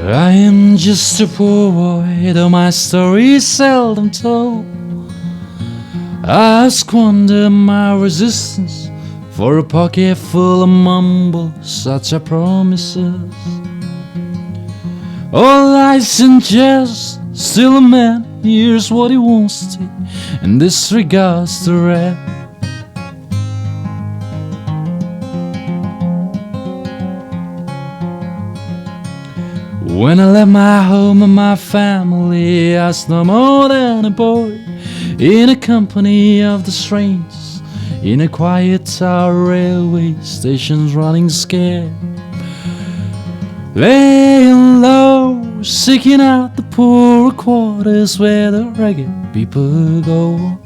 I am just a poor boy, though my story is seldom told. I squander my resistance for a pocket full of mumble, such are promises. All lies and jest, still a man hears what he wants to and disregards the rest. When I left my home and my family, I was no more than a boy in a company of the strangers, in a quiet tower railway stations running scared, laying low, seeking out the poorer quarters where the ragged people go,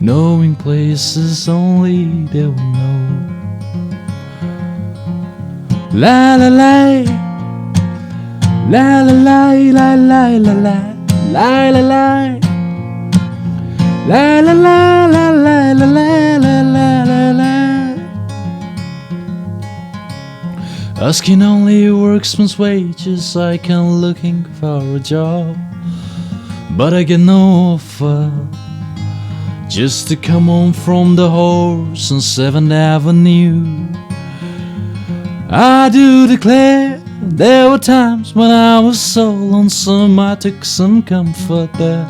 knowing places only they will know. La la la, la la la la la la la la la la. La la la la la la la la la la. Asking only workman's wages, I can looking for a job, but I get no offer. Just to come home from the horse on 7th Avenue. I do declare there were times when I was so lonesome I took some comfort there.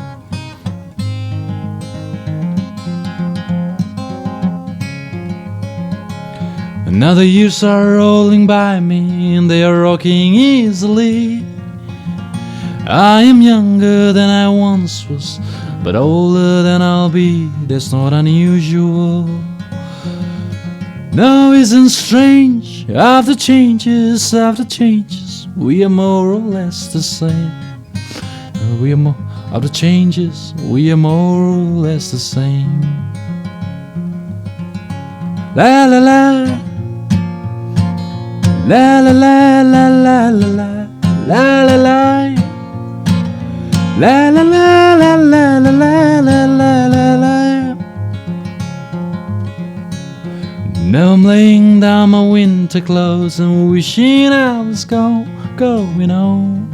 Now the years are rolling by me and they are rocking easily. I am younger than I once was, but older than I'll be. That's not unusual. No, isn't strange. After changes, we are more or less the same. After changes, we are more or less the same. La la la. La la la la la la la la la. La la la la la la la la la la. Now I'm laying down my winter clothes and wishing I was going home,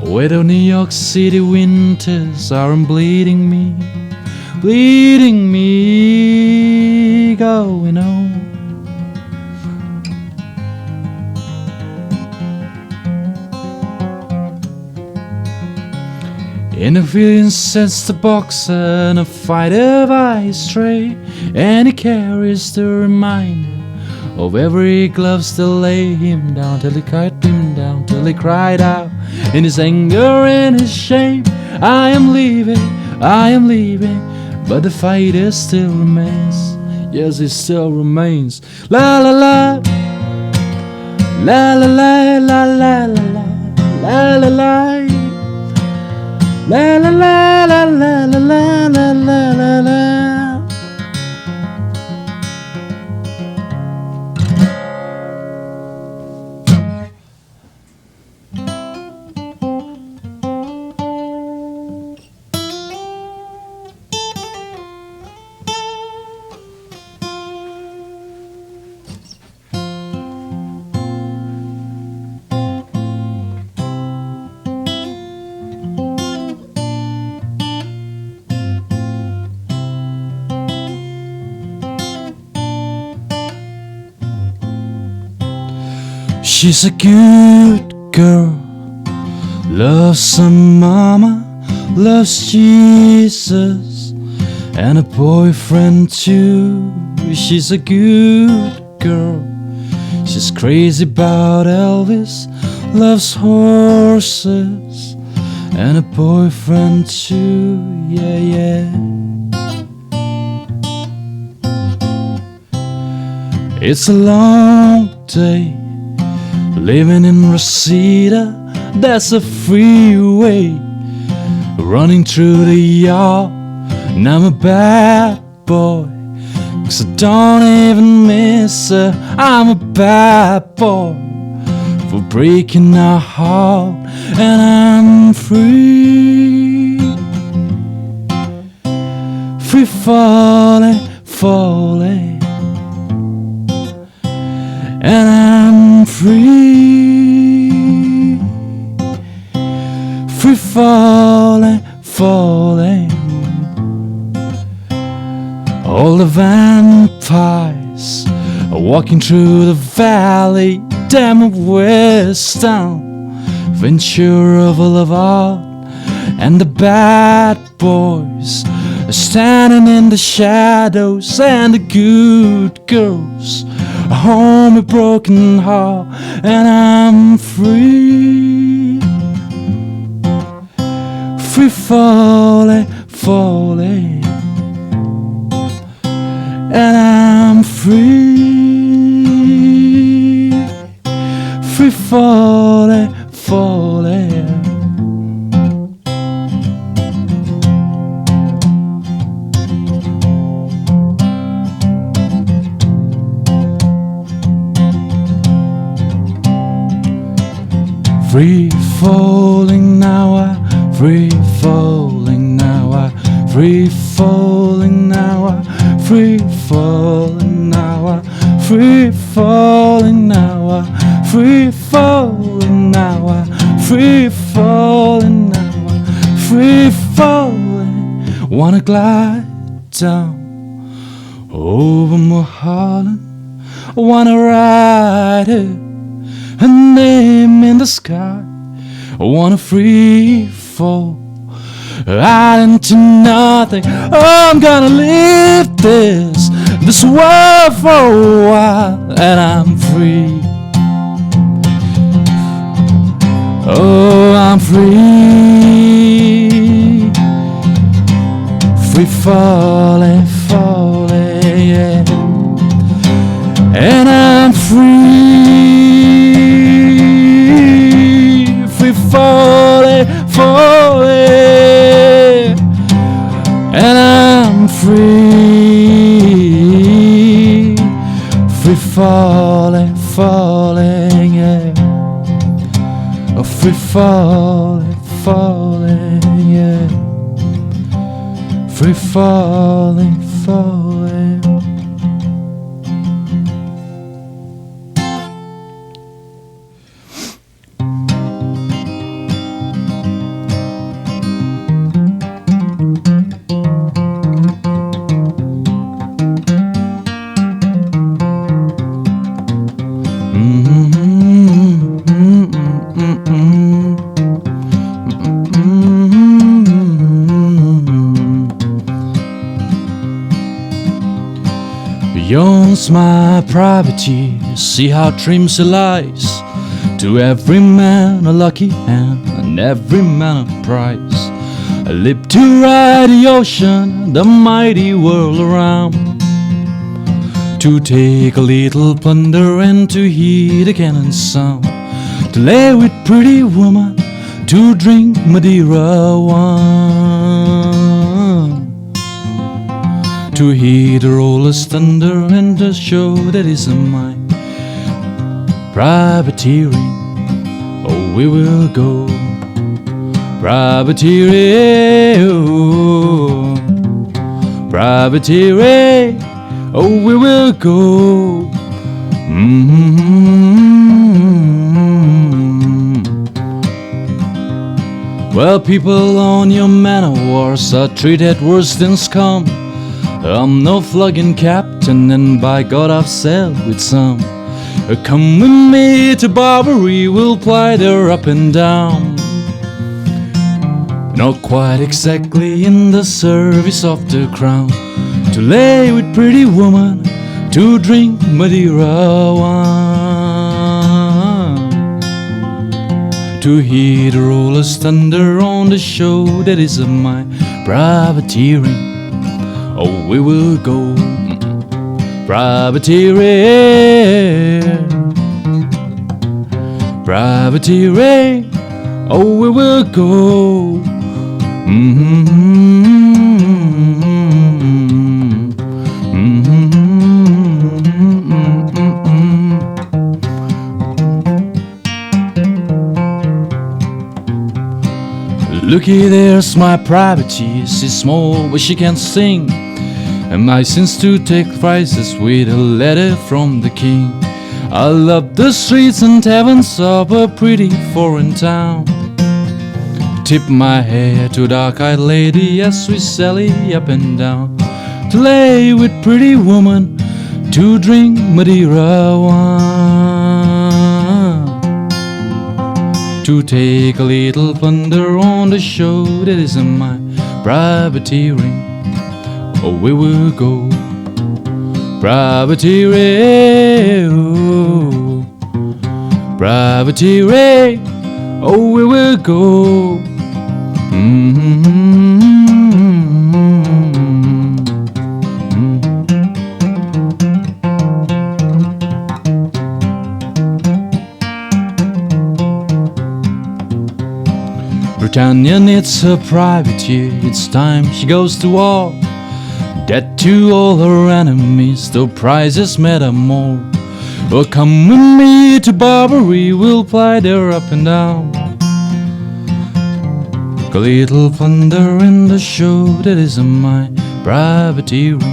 where the New York City winters aren't bleeding me, going home. In a feeling sets the boxer and a fighter by his tray, and he carries the reminder of every glove still lay him down till he cut him down, till he cried out in his anger and his shame, I am leaving, but the fighter still remains. Yes, he still remains. La la la, la la la la la la la la la. La la la la la la la la la la. She's a good girl, loves her mama, loves Jesus, and a boyfriend too. She's a good girl, she's crazy about Elvis, loves horses, and a boyfriend too, yeah, yeah. It's a long day living in Reseda, that's a freeway running through the yard. And I'm a bad boy, 'cause I don't even miss her. I'm a bad boy for breaking her heart. And I'm free, free falling, falling. And I'm free. falling, falling. All the vampires are walking through the valley, damn of West Town, Ventura Boulevard, and the bad boys are standing in the shadows, and the good girls are home with broken heart, and I'm free, free falling, falling, and I'm free, free falling, falling. Free falling now, free falling now, free falling now, free falling now, free falling now, free falling now, free falling now, free falling. Wanna glide down over Mulholland, wanna ride it, a name in the sky. I wanna free fall out into nothing. Oh, I'm gonna leave this world for a while, and I'm free. Oh, I'm free, free falling, falling, yeah. And I'm free, free falling, falling, and I'm free, free falling, falling, yeah. Oh, free falling, falling, yeah. Free falling, falling. Beyond's my privacy, see how trims lies. To every man a lucky hand, and every man a prize. I live to ride the ocean, the mighty world around. To take a little plunder and to hear the cannon sound. To lay with pretty woman, to drink Madeira wine. To hear the rollers thunder and to show that it's mine. Privateering, oh we will go. Privateering, oh. Privateering, oh we will go. Well, people on your man of wars are treated worse than scum. I'm no flogging captain, and by God I've sailed with some. Come with me to Barbary, we'll ply there up and down. Not quite exactly in the service of the crown. To lay with pretty woman, to drink Madeira wine. To hear the rollers thunder on the show that is my privateering. Oh, we will go. Privateering, privateering, oh we will go. Looky, there's my privateer. She's small but she can sing, and my sins to take prizes with a letter from the king. I love the streets and taverns of a pretty foreign town. tip my hair to a dark-eyed lady as we sally up and down, to lay with pretty woman, to drink Madeira wine, to take a little plunder on the show that isn't my privateering. Oh, we will go privateering, oh, privateering. Oh, we will go. Britannia needs her privateer. It's time she goes to war. Dead to all her enemies, though prizes matter more. Oh, come with me to Barbary, we'll ply there up and down. A little plunder in the show that isn't my privateering.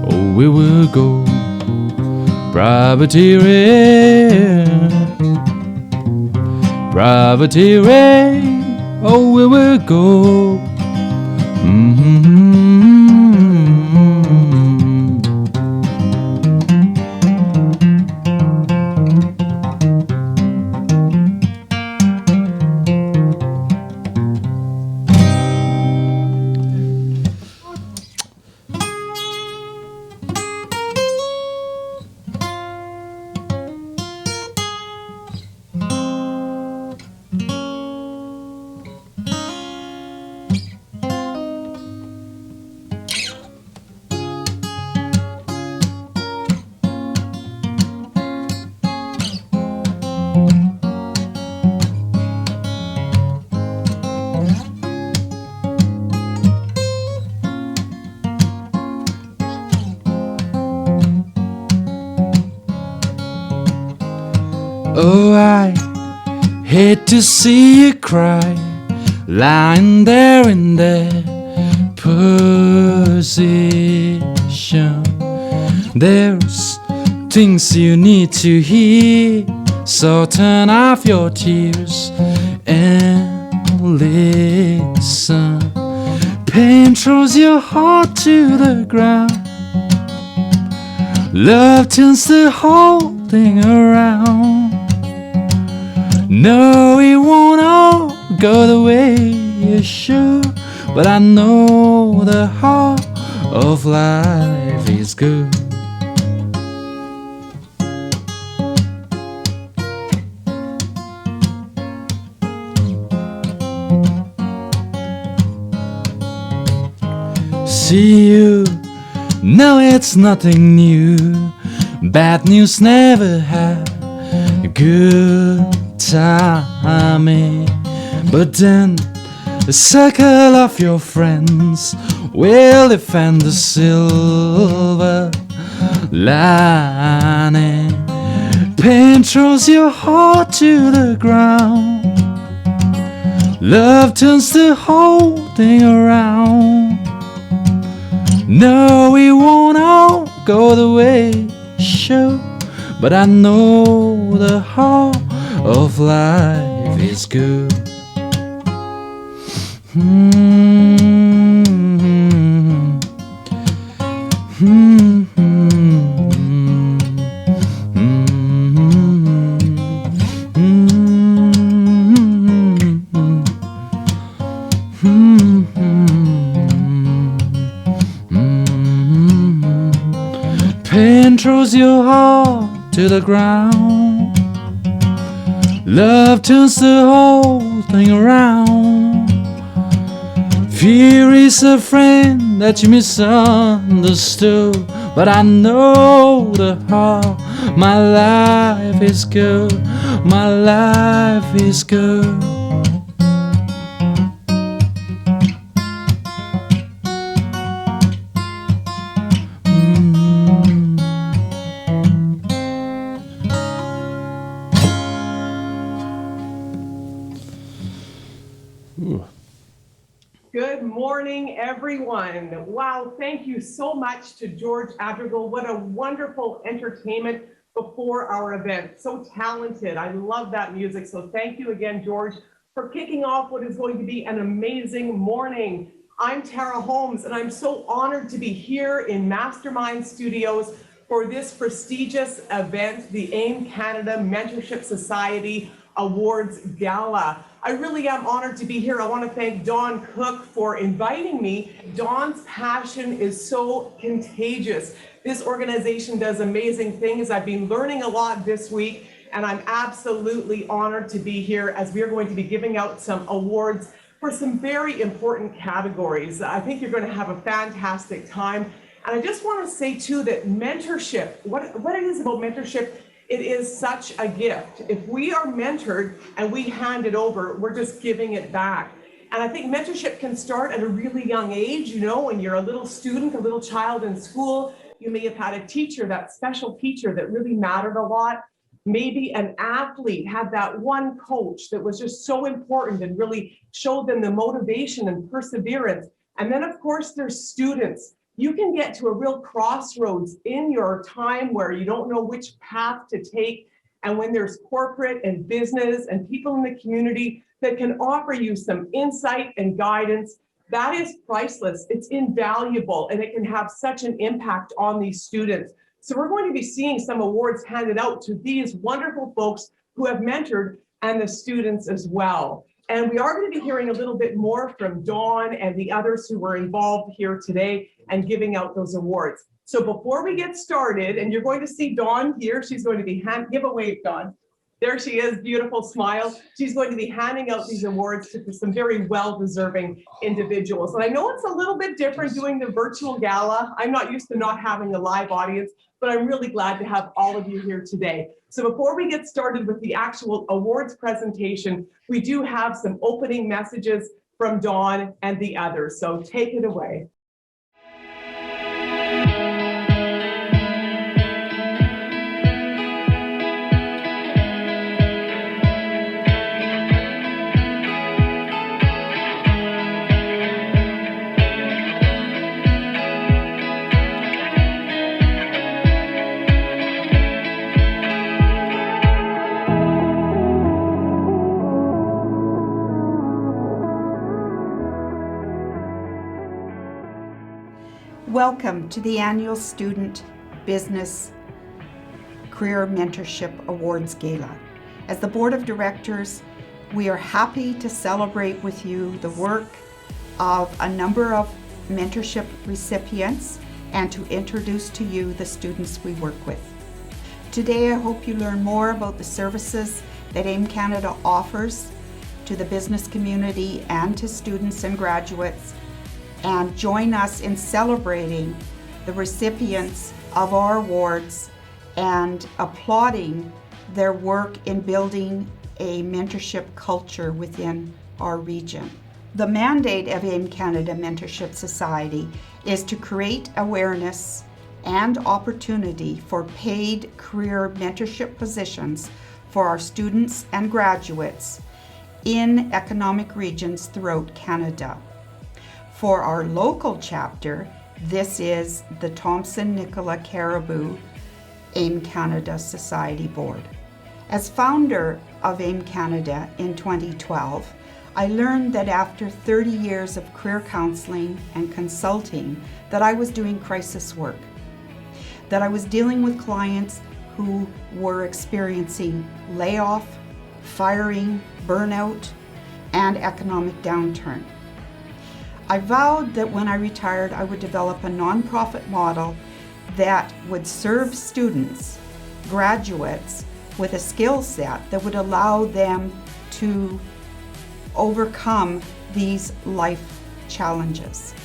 Oh, we will go privateering, privateering. Oh, we will go. Oh, I hate to see you cry, lying there in that position. There's things you need to hear, so turn off your tears and listen. Pain throws your heart to the ground. Love turns the whole thing around. No, it won't all go the way you should, but I know the heart of life is good. See you, no, it's nothing new. Bad news never had a good timing, but then the circle of your friends will defend the silver lining. Pain throws your heart to the ground. Love turns the whole thing around. No, it won't all go the way it should, but I know the heart of life is good. Pain throws your heart to the ground. Love turns the whole thing around. Fear is a friend that you misunderstood, but I know the heart. My life is good. My life is good. Good morning, everyone. Wow, thank you so much to George Adrigal. What a wonderful entertainment before our event. So talented. I love that music. So thank you again, George, for kicking off what is going to be an amazing morning. I'm Tara Holmes, and I'm so honored to be here in Mastermind Studios for this prestigious event, the AIMCanada Mentorship Society Awards Gala. I really am honored to be here. I want to thank Dawn Cook for inviting me. Dawn's passion is so contagious. This organization does amazing things. I've been learning a lot this week, and I'm absolutely honored to be here as we're going to be giving out some awards for some very important categories. I think you're going to have a fantastic time. And I just want to say too that mentorship, what it is about mentorship, it is such a gift. If we are mentored and we hand it over, we're just giving it back. And I think mentorship can start at a really young age. You know, when you're a little student, a little child in school, you may have had a teacher, that special teacher that really mattered a lot. Maybe an athlete had that one coach that was just so important and really showed them the motivation and perseverance. And then of course there's students. You can get to a real crossroads in your time where you don't know which path to take. And when there's corporate and business and people in the community that can offer you some insight and guidance, that is priceless. It's invaluable, and it can have such an impact on these students. So we're going to be seeing some awards handed out to these wonderful folks who have mentored, and the students as well. And we are going to be hearing a little bit more from Dawn and the others who were involved here today and giving out those awards. So before we get started, and you're going to see Dawn here, she's going to be give a wave, Dawn. There she is, beautiful smile. She's going to be handing out these awards to some very well-deserving individuals. And I know it's a little bit different doing the virtual gala. I'm not used to not having a live audience, but I'm really glad to have all of you here today. So before we get started with the actual awards presentation, we do have some opening messages from Dawn and the others. So take it away. Welcome to the annual Student Business Career Mentorship Awards Gala. As the Board of Directors, we are happy to celebrate with you the work of a number of mentorship recipients and to introduce to you the students we work with. Today, I hope you learn more about the services that AIMCanada offers to the business community and to students and graduates, and join us in celebrating the recipients of our awards and applauding their work in building a mentorship culture within our region. The mandate of AIMCanada Mentorship Society is to create awareness and opportunity for paid career mentorship positions for our students and graduates in economic regions throughout Canada. For our local chapter, this is the Thompson Nicola Caribou AIMCanada Society Board. As founder of AIMCanada in 2012, I learned that after 30 years of career counseling and consulting that I was doing crisis work, that I was dealing with clients who were experiencing layoff, firing, burnout, and economic downturn. I vowed that when I retired, I would develop a nonprofit model that would serve students, graduates, with a skill set that would allow them to overcome these life challenges.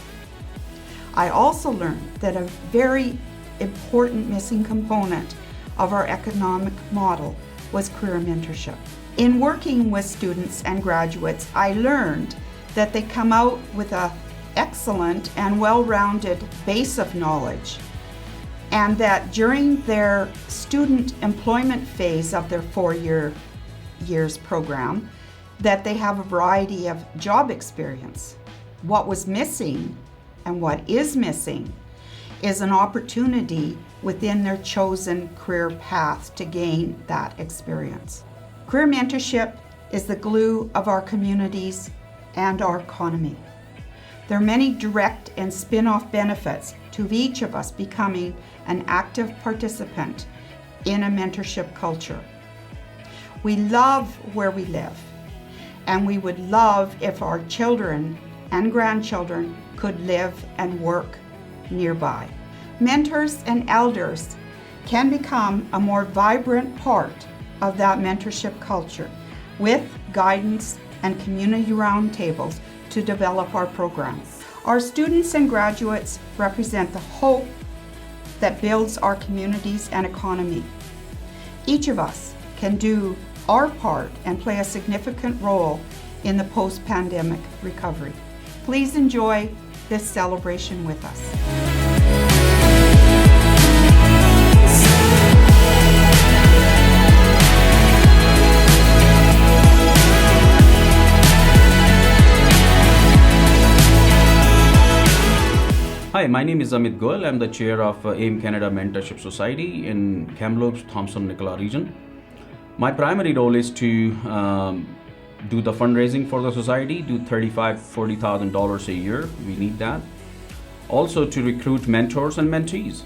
I also learned that a very important missing component of our economic model was career mentorship. In working with students and graduates, I learned that they come out with an excellent and well-rounded base of knowledge, and that during their student employment phase of their 4-year program, that they have a variety of job experience. What was missing and what is missing is an opportunity within their chosen career path to gain that experience. Career mentorship is the glue of our communities and our economy. There are many direct and spin-off benefits to each of us becoming an active participant in a mentorship culture. We love where we live, and we would love if our children and grandchildren could live and work nearby. Mentors and elders can become a more vibrant part of that mentorship culture with guidance and community roundtables to develop our programs. Our students and graduates represent the hope that builds our communities and economy. Each of us can do our part and play a significant role in the post-pandemic recovery. Please enjoy this celebration with us. Hi, my name is Amit Goel. I'm the chair of AIMCanada Mentorship Society in Kamloops, Thompson-Nicola region. My primary role is to do the fundraising for the society, do $35,000 to $40,000 a year. We need that. Also to recruit mentors and mentees,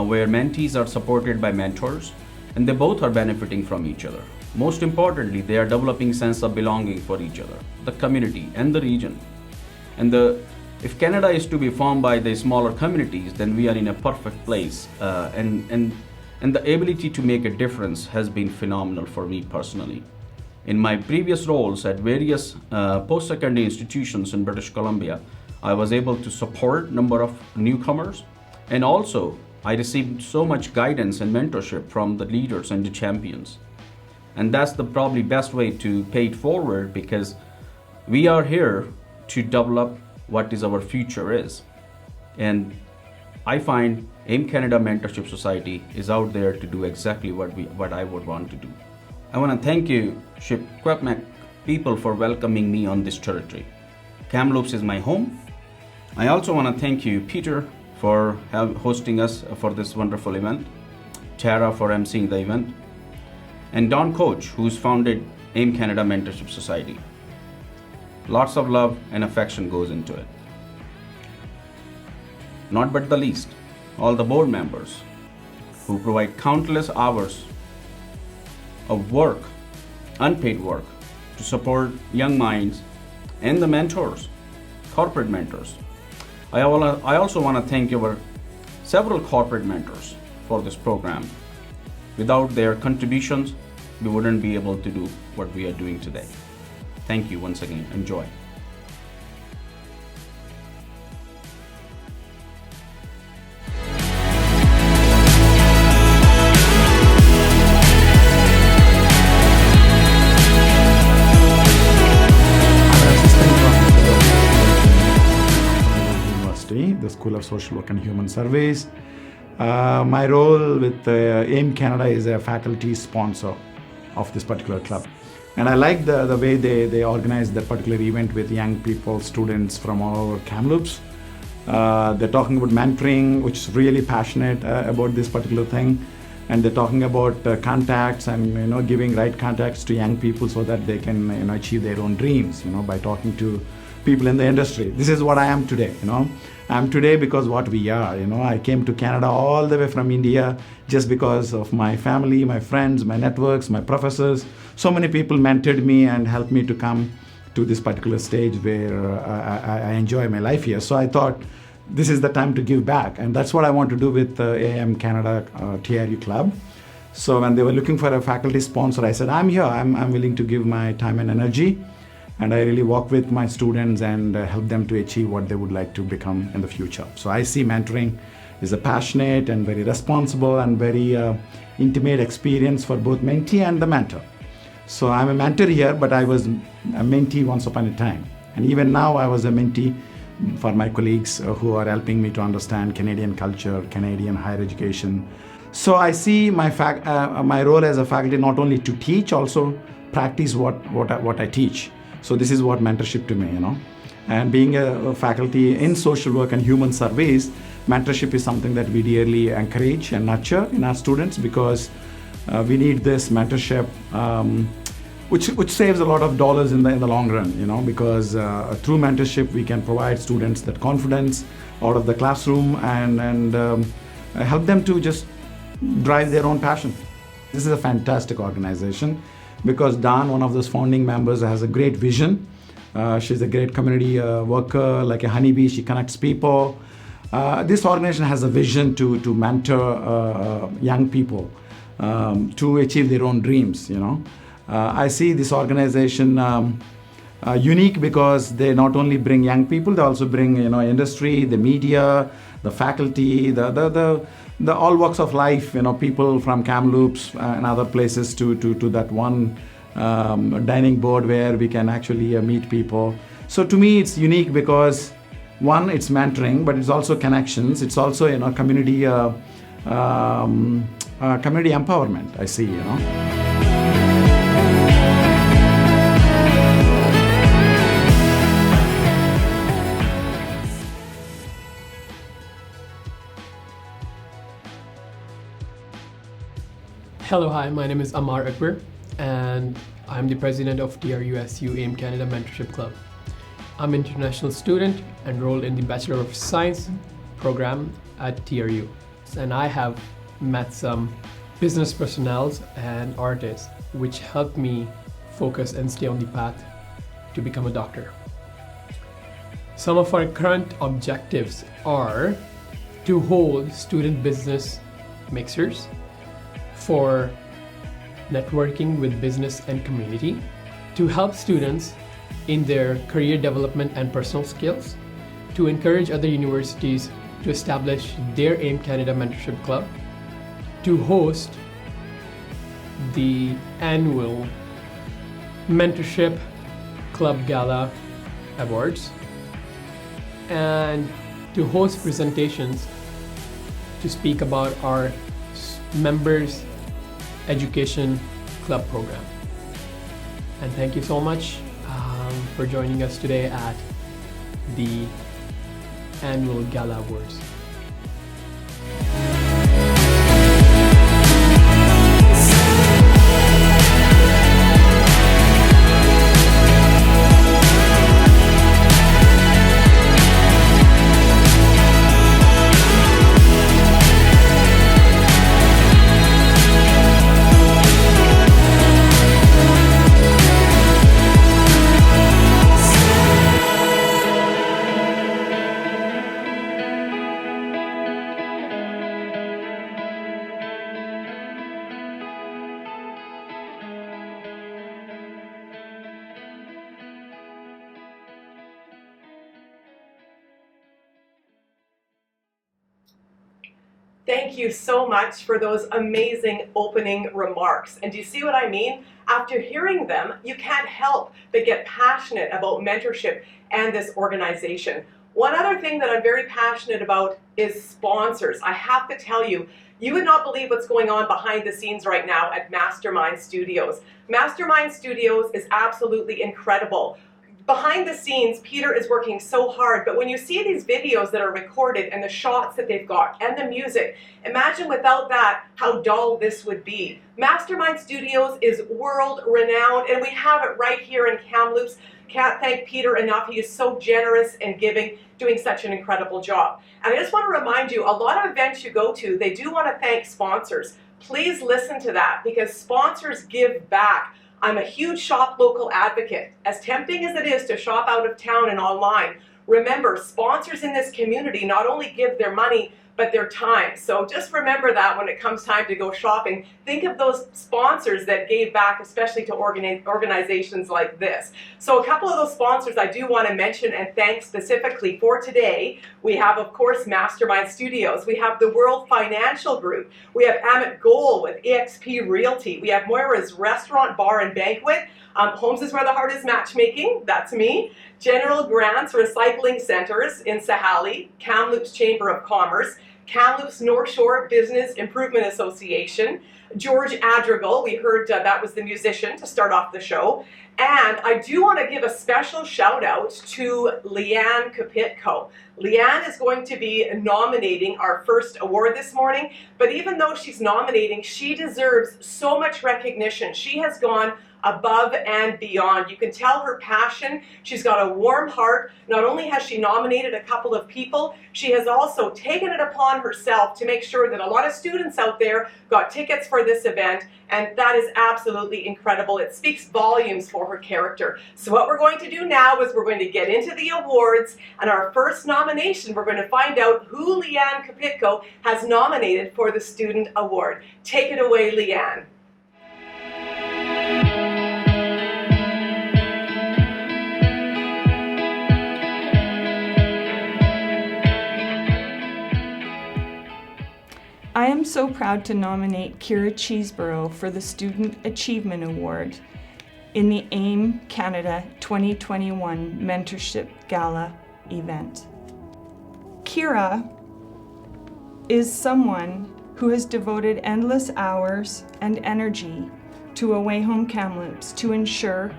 where mentees are supported by mentors and they both are benefiting from each other. Most importantly, they are developing sense of belonging for each other, the community and the region. And if Canada is to be formed by the smaller communities, then we are in a perfect place. And the ability to make a difference has been phenomenal for me personally. In my previous roles at various post-secondary institutions in British Columbia, I was able to support a number of newcomers, and also I received so much guidance and mentorship from the leaders and the champions. And that's the probably best way to pay it forward, because we are here to develop what is our future is. And I find AIMCanada Mentorship Society is out there to do exactly what I would want to do. I want to thank you, Kopytko people, for welcoming me on this territory. Kamloops is my home. I also want to thank you, Peter, for hosting us for this wonderful event, Tara for emceeing the event, and Don Coach, who's founded AIMCanada Mentorship Society. Lots of love and affection goes into it. Not but the least, all the board members who provide countless hours of work, unpaid work, to support young minds, and the mentors, corporate mentors. I also want to thank our several corporate mentors for this program. Without their contributions, we wouldn't be able to do what we are doing today. Thank you once again. Enjoy. University, the School of Social Work and Human Service. My role with AIMCanada is a faculty sponsor of this particular club. And I like the way they organize that particular event with young people, students from all over Kamloops. They're talking about mentoring, which is really passionate about this particular thing. And they're talking about contacts and giving right contacts to young people so that they can achieve their own dreams by talking to people in the industry. This is what I am today. I'm today because what we are. I came to Canada all the way from India just because of my family, my friends, my networks, my professors. So many people mentored me and helped me to come to this particular stage where I enjoy my life here. So I thought this is the time to give back, and that's what I want to do with AIMCanada TRU Club. So when they were looking for a faculty sponsor, I said, I'm here. I'm willing to give my time and energy. And I really work with my students and help them to achieve what they would like to become in the future. So I see mentoring is a passionate and very responsible and very intimate experience for both mentee and the mentor. So I'm a mentor here, but I was a mentee once upon a time. And even now I was a mentee for my colleagues who are helping me to understand Canadian culture, Canadian higher education. So I see my role as a faculty not only to teach, also practice what I teach. So this is what mentorship to me, And being a faculty in social work and human service, mentorship is something that we dearly encourage and nurture in our students, because we need this mentorship which saves a lot of dollars in the long run, because through mentorship we can provide students that confidence out of the classroom and help them to just drive their own passion. This is a fantastic organization because Dawn, one of those founding members, has a great vision. She's a great community worker, like a honeybee. She connects people. This organization has a vision to mentor young people to achieve their own dreams. I see this organization unique because they not only bring young people, they also bring industry, the media, the faculty, the all walks of life. People from Kamloops and other places to that one dining board where we can actually meet people. So to me, it's unique because one, it's mentoring, but it's also connections. It's also community community empowerment. I see. Hello, hi, my name is Amar Akbar and I'm the president of TRUSU AIMCanada Mentorship Club. I'm an international student enrolled in the Bachelor of Science program at TRU. And I have met some business personnels and artists which helped me focus and stay on the path to become a doctor. Some of our current objectives are to hold student business mixers for networking with business and community, to help students in their career development and personal skills, to encourage other universities to establish their AIMCanada Mentorship Club, to host the annual Mentorship Club Gala Awards, and to host presentations to speak about our members' education club program. And thank you so much for joining us today at the annual Gala Awards. Thank you so much for those amazing opening remarks. And do you see what I mean? After hearing them, you can't help but get passionate about mentorship and this organization. One other thing that I'm very passionate about is sponsors. I have to tell you, you would not believe what's going on behind the scenes right now at Mastermind Studios. Mastermind Studios is absolutely incredible. Behind the scenes, Peter is working so hard, but when you see these videos that are recorded and the shots that they've got and the music, imagine without that how dull this would be. Mastermind Studios is world renowned and we have it right here in Kamloops. Can't thank Peter enough. He is so generous and giving, doing such an incredible job. And I just want to remind you, a lot of events you go to, they do want to thank sponsors. Please listen to that because sponsors give back. I'm a huge shop local advocate. As tempting as it is to shop out of town and online, remember, sponsors in this community not only give their money, but their time. So just remember that when it comes time to go shopping. Think of those sponsors that gave back, especially to organizations like this. So a couple of those sponsors I do want to mention and thank specifically for today. We have, of course, Mastermind Studios. We have the World Financial Group. We have Amit Goel with eXp Realty. We have Moira's Restaurant, Bar, and Banquet. Homes is where the heart is matchmaking. That's me. General Grants Recycling Centers in Sahali, Kamloops Chamber of Commerce, Kamloops North Shore Business Improvement Association, George Adrigal. We heard that was the musician to start off the show. And I do want to give a special shout out to Leann Kopytko. Leann is going to be nominating our first award this morning, but even though she's nominating, she deserves so much recognition. She has gone above and beyond. You can tell her passion. She's got a warm heart. Not only has she nominated a couple of people, she has also taken it upon herself to make sure that a lot of students out there got tickets for this event, and that is absolutely incredible. It speaks volumes for her character. So what we're going to do now is we're going to get into the awards, and our first nomination, we're going to find out who Leann Kopytko has nominated for the Student Award. Take it away, Leann. I am so proud to nominate Cheeseborough for the Student Achievement Award in the AIMCanada 2021 Mentorship Gala event. Kira is someone who has devoted endless hours and energy to Away Home Kamloops to ensure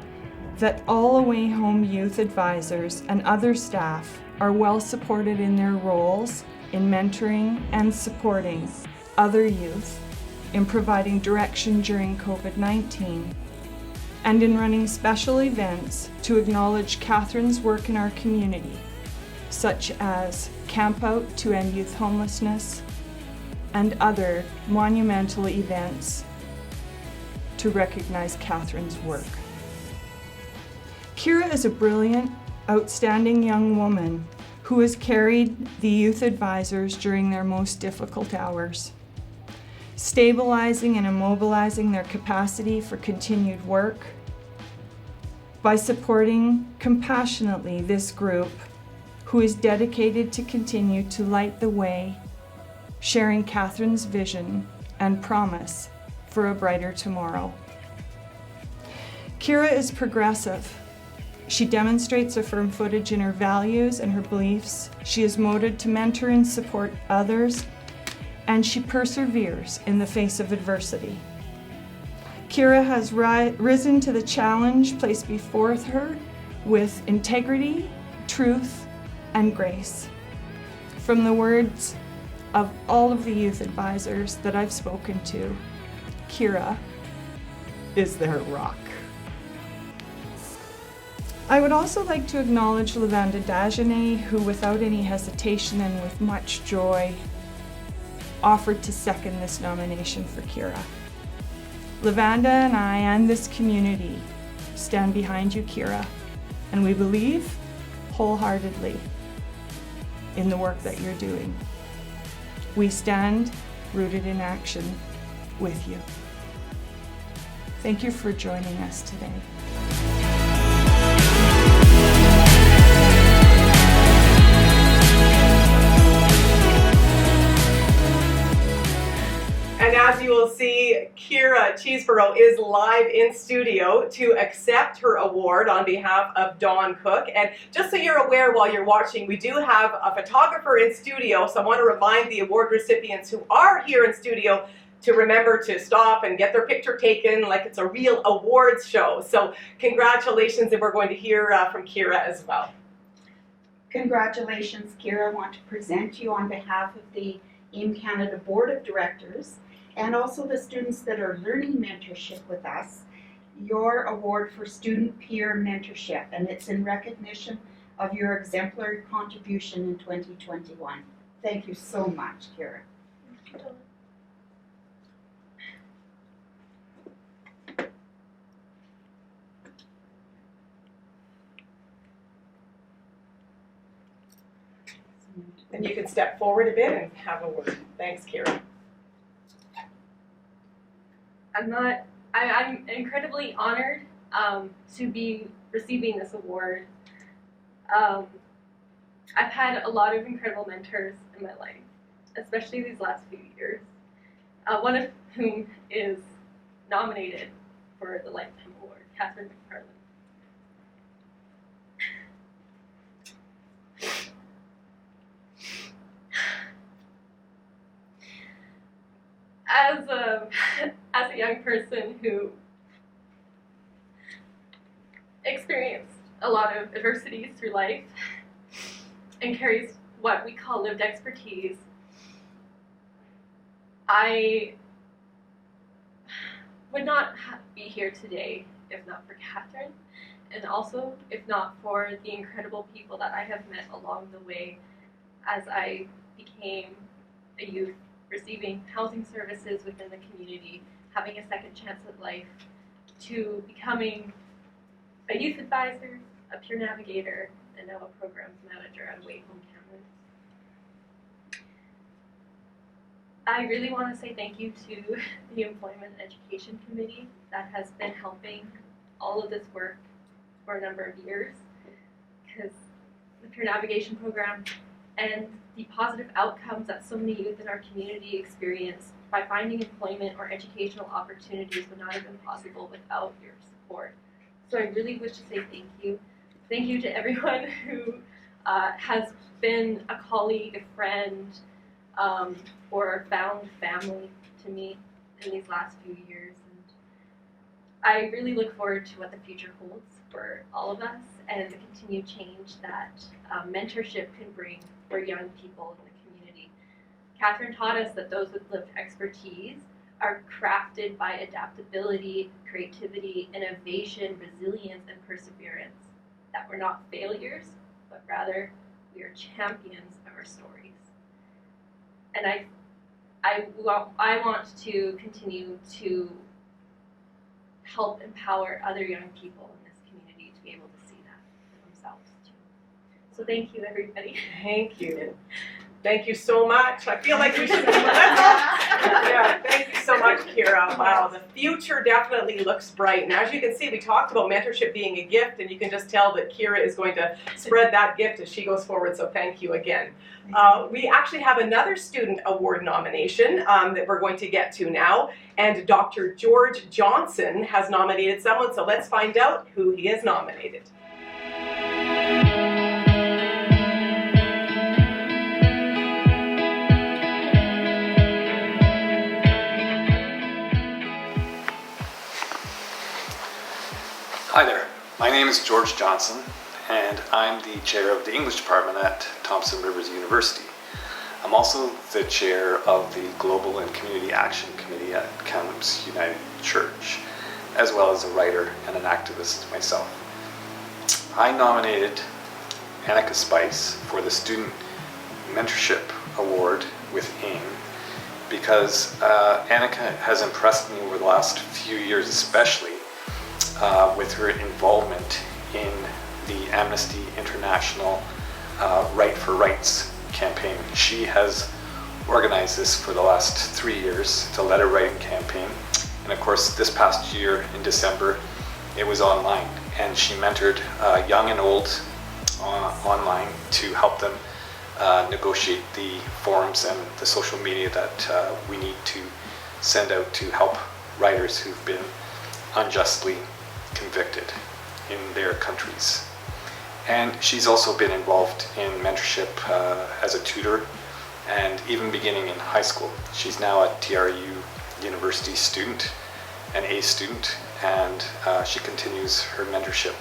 that all Away Home youth advisors and other staff are well supported in their roles in mentoring and supporting other youth, in providing direction during COVID-19, and in running special events to acknowledge Catherine's work in our community, such as Camp Out to End Youth Homelessness and other monumental events to recognize Catherine's work. Kira is a brilliant, outstanding young woman who has carried the youth advisors during their most difficult hours, stabilizing and immobilizing their capacity for continued work by supporting compassionately this group who is dedicated to continue to light the way, sharing Catherine's vision and promise for a brighter tomorrow. Kira is progressive. She demonstrates a firm footage in her values and her beliefs. She is motivated to mentor and support others, and she perseveres in the face of adversity. Kira has risen to the challenge placed before her with integrity, truth, and grace. From the words of all of the youth advisors that I've spoken to, Kira is their rock. I would also like to acknowledge Lavanda Dagenet, who without any hesitation and with much joy offered to second this nomination for Kira. Lavanda and I and this community stand behind you, Kira, and we believe wholeheartedly in the work that you're doing. We stand rooted in action with you. Thank you for joining us today. And as you will see, Kira Cheeseborough is live in studio to accept her award on behalf of Dawn Cook. And just so you're aware while you're watching, we do have a photographer in studio, so I want to remind the award recipients who are here in studio to remember to stop and get their picture taken like it's a real awards show. So congratulations, and we're going to hear from Kira as well. Congratulations, Kira. I want to present you on behalf of the AIMCanada Board of Directors and also the students that are learning mentorship with us, your award for student peer mentorship, and it's in recognition of your exemplary contribution in 2021. Thank you so much, Kira. And you can step forward a bit and have a word. Thanks, Kira. I'm incredibly honored to be receiving this award. I've had a lot of incredible mentors in my life, especially these last few years, one of whom is nominated for the Lifetime Award, Catherine McFarland. as a young person who experienced a lot of adversities through life and carries what we call lived expertise, I would not be here today if not for Catherine, and also if not for the incredible people that I have met along the way as I became a youth, receiving housing services within the community, having a second chance at life, to becoming a youth advisor, a peer navigator, and now a programs manager at Away Home Cameron. I really want to say thank you to the Employment Education Committee that has been helping all of this work for a number of years, because the peer navigation program and the positive outcomes that so many youth in our community experience by finding employment or educational opportunities would not have been possible without your support. So I really wish to say thank you. Thank you to everyone who has been a colleague, a friend, or found family to me in these last few years. And I really look forward to what the future holds for all of us and the continued change that mentorship can bring for young people in the community. Catherine taught us that those with lived expertise are crafted by adaptability, creativity, innovation, resilience, and perseverance. That we're not failures, but rather we are champions of our stories. And I want to continue to help empower other young people in this community to be able to see that for themselves too. So thank you, everybody. Thank you. Thank you so much. I feel like we should. Yeah, thank you so much, Kira. Wow, the future definitely looks bright. And as you can see, we talked about mentorship being a gift, and you can just tell that Kira is going to spread that gift as she goes forward. So thank you again. We actually have another student award nomination that we're going to get to now. And Dr. George Johnson has nominated someone. So let's find out who he has nominated. Hi there, my name is George Johnson, and I'm the chair of the English department at Thompson Rivers University. I'm also the chair of the Global and Community Action Committee at Kamloops United Church, as well as a writer and an activist myself. I nominated Anneke Spice for the Student Mentorship Award with AIM because Anneke has impressed me over the last few years, especially with her involvement in the Amnesty International Right for Rights campaign. She has organized this for the last 3 years, the letter writing campaign. And of course, this past year in December, it was online. And she mentored young and old online to help them negotiate the forums and the social media that we need to send out to help writers who've been unjustly convicted in their countries. And she's also been involved in mentorship as a tutor, and even beginning in high school. She's now a TRU University student, an A student, and she continues her mentorship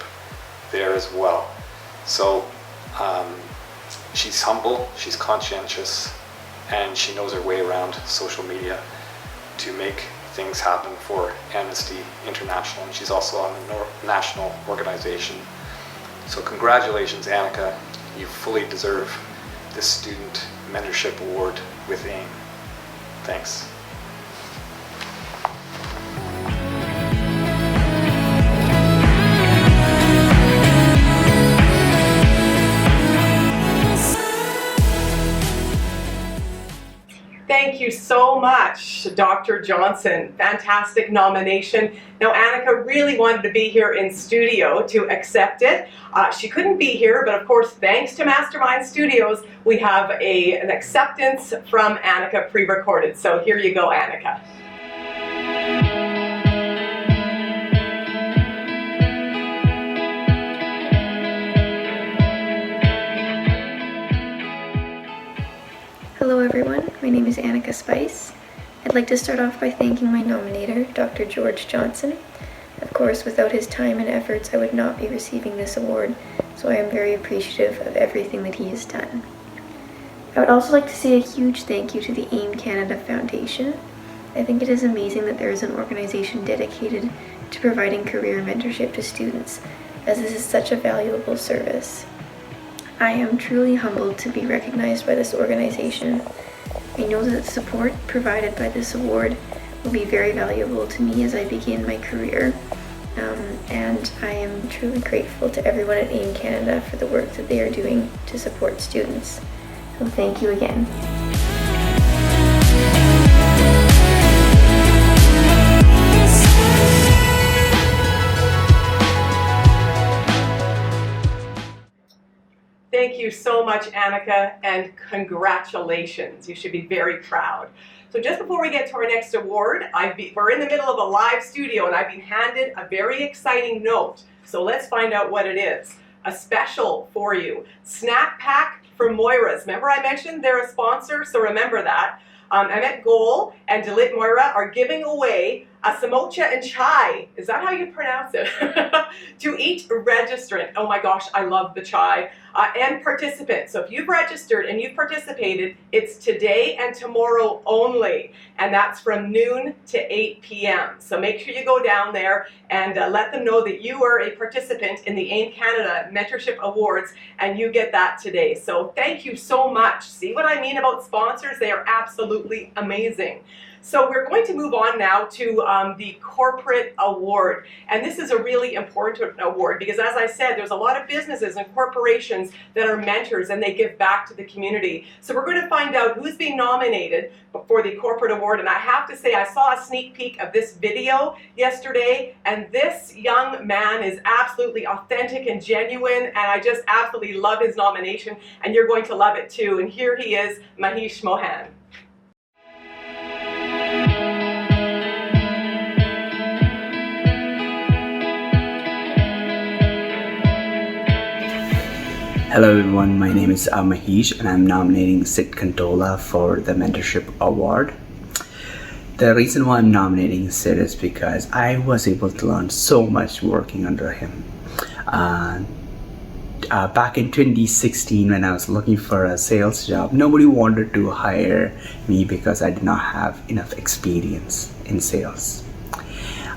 there as well. So she's humble, she's conscientious, and she knows her way around social media to make things happen for Amnesty International, and she's also on the national organization. So congratulations, Anneke. You fully deserve this Student Mentorship Award with AIM. Thanks. Thank you so much, Dr. Johnson. Fantastic nomination. Now, Anneke really wanted to be here in studio to accept it. She couldn't be here, but of course, thanks to Mastermind Studios, we have an acceptance from Anneke pre-recorded. So here you go, Anneke. Hello everyone, my name is Anneke Spice, and I'd like to start off by thanking my nominator, Dr. George Johnson. Of course, without his time and efforts, I would not be receiving this award, so I am very appreciative of everything that he has done. I would also like to say a huge thank you to the AIMCanada Foundation. I think it is amazing that there is an organization dedicated to providing career mentorship to students, as this is such a valuable service. I am truly humbled to be recognized by this organization. I know that the support provided by this award will be very valuable to me as I begin my career, and I am truly grateful to everyone at AIMCanada for the work that they are doing to support students. So thank you again. Thank you so much, Anneke, and congratulations. You should be very proud. So just before we get to our next award, we're in the middle of a live studio and I've been handed a very exciting note. So let's find out what it is. A special for you. Snack pack from Moira's. Remember I mentioned they're a sponsor, so remember that. Anneke and Dalit Moira are giving away a samocha and chai, is that how you pronounce it? To each registrant. Oh my gosh, I love the chai. And participants. So if you've registered and you've participated, it's today and tomorrow only. And that's from noon to 8 p.m. So make sure you go down there and let them know that you are a participant in the AIMCanada Mentorship Awards and you get that today. So thank you so much. See what I mean about sponsors? They are absolutely amazing. So we're going to move on now to the corporate award. And this is a really important award because, as I said, there's a lot of businesses and corporations that are mentors and they give back to the community. So we're going to find out who's being nominated for the corporate award. And I have to say, I saw a sneak peek of this video yesterday, and this young man is absolutely authentic and genuine, and I just absolutely love his nomination, and you're going to love it too. And here he is, Mahesh Mohan. Hello everyone, my name is Mahesh and I'm nominating Sid Kantola for the Mentorship Award. The reason why I'm nominating Sid is because I was able to learn so much working under him. Back in 2016 when I was looking for a sales job, nobody wanted to hire me because I did not have enough experience in sales.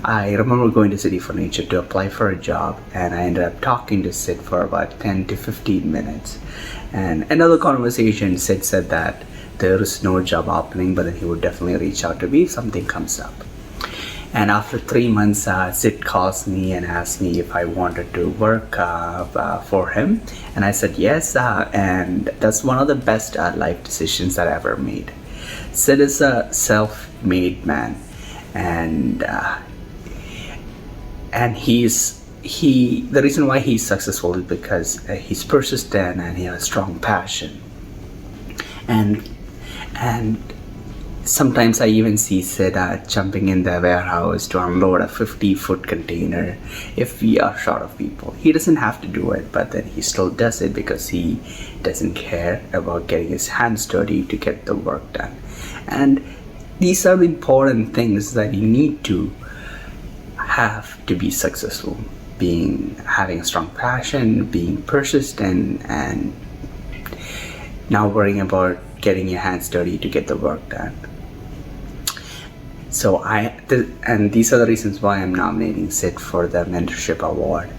I remember going to City Furniture to apply for a job, and I ended up talking to Sid for about 10 to 15 minutes. And another conversation, Sid said that there is no job opening, but then he would definitely reach out to me if something comes up. And after 3 months, Sid calls me and asks me if I wanted to work for him. And I said yes, and that's one of the best life decisions that I ever made. Sid is a self-made man, and the reason why he's successful is because he's persistent and he has a strong passion. And sometimes I even see Sid jumping in the warehouse to unload a 50-foot container if we are short of people. He doesn't have to do it, but then he still does it because he doesn't care about getting his hands dirty to get the work done. And these are the important things that you need to have to be successful. Having a strong passion, being persistent, and not worrying about getting your hands dirty to get the work done. So and these are the reasons why I'm nominating Sid for the Mentorship Award.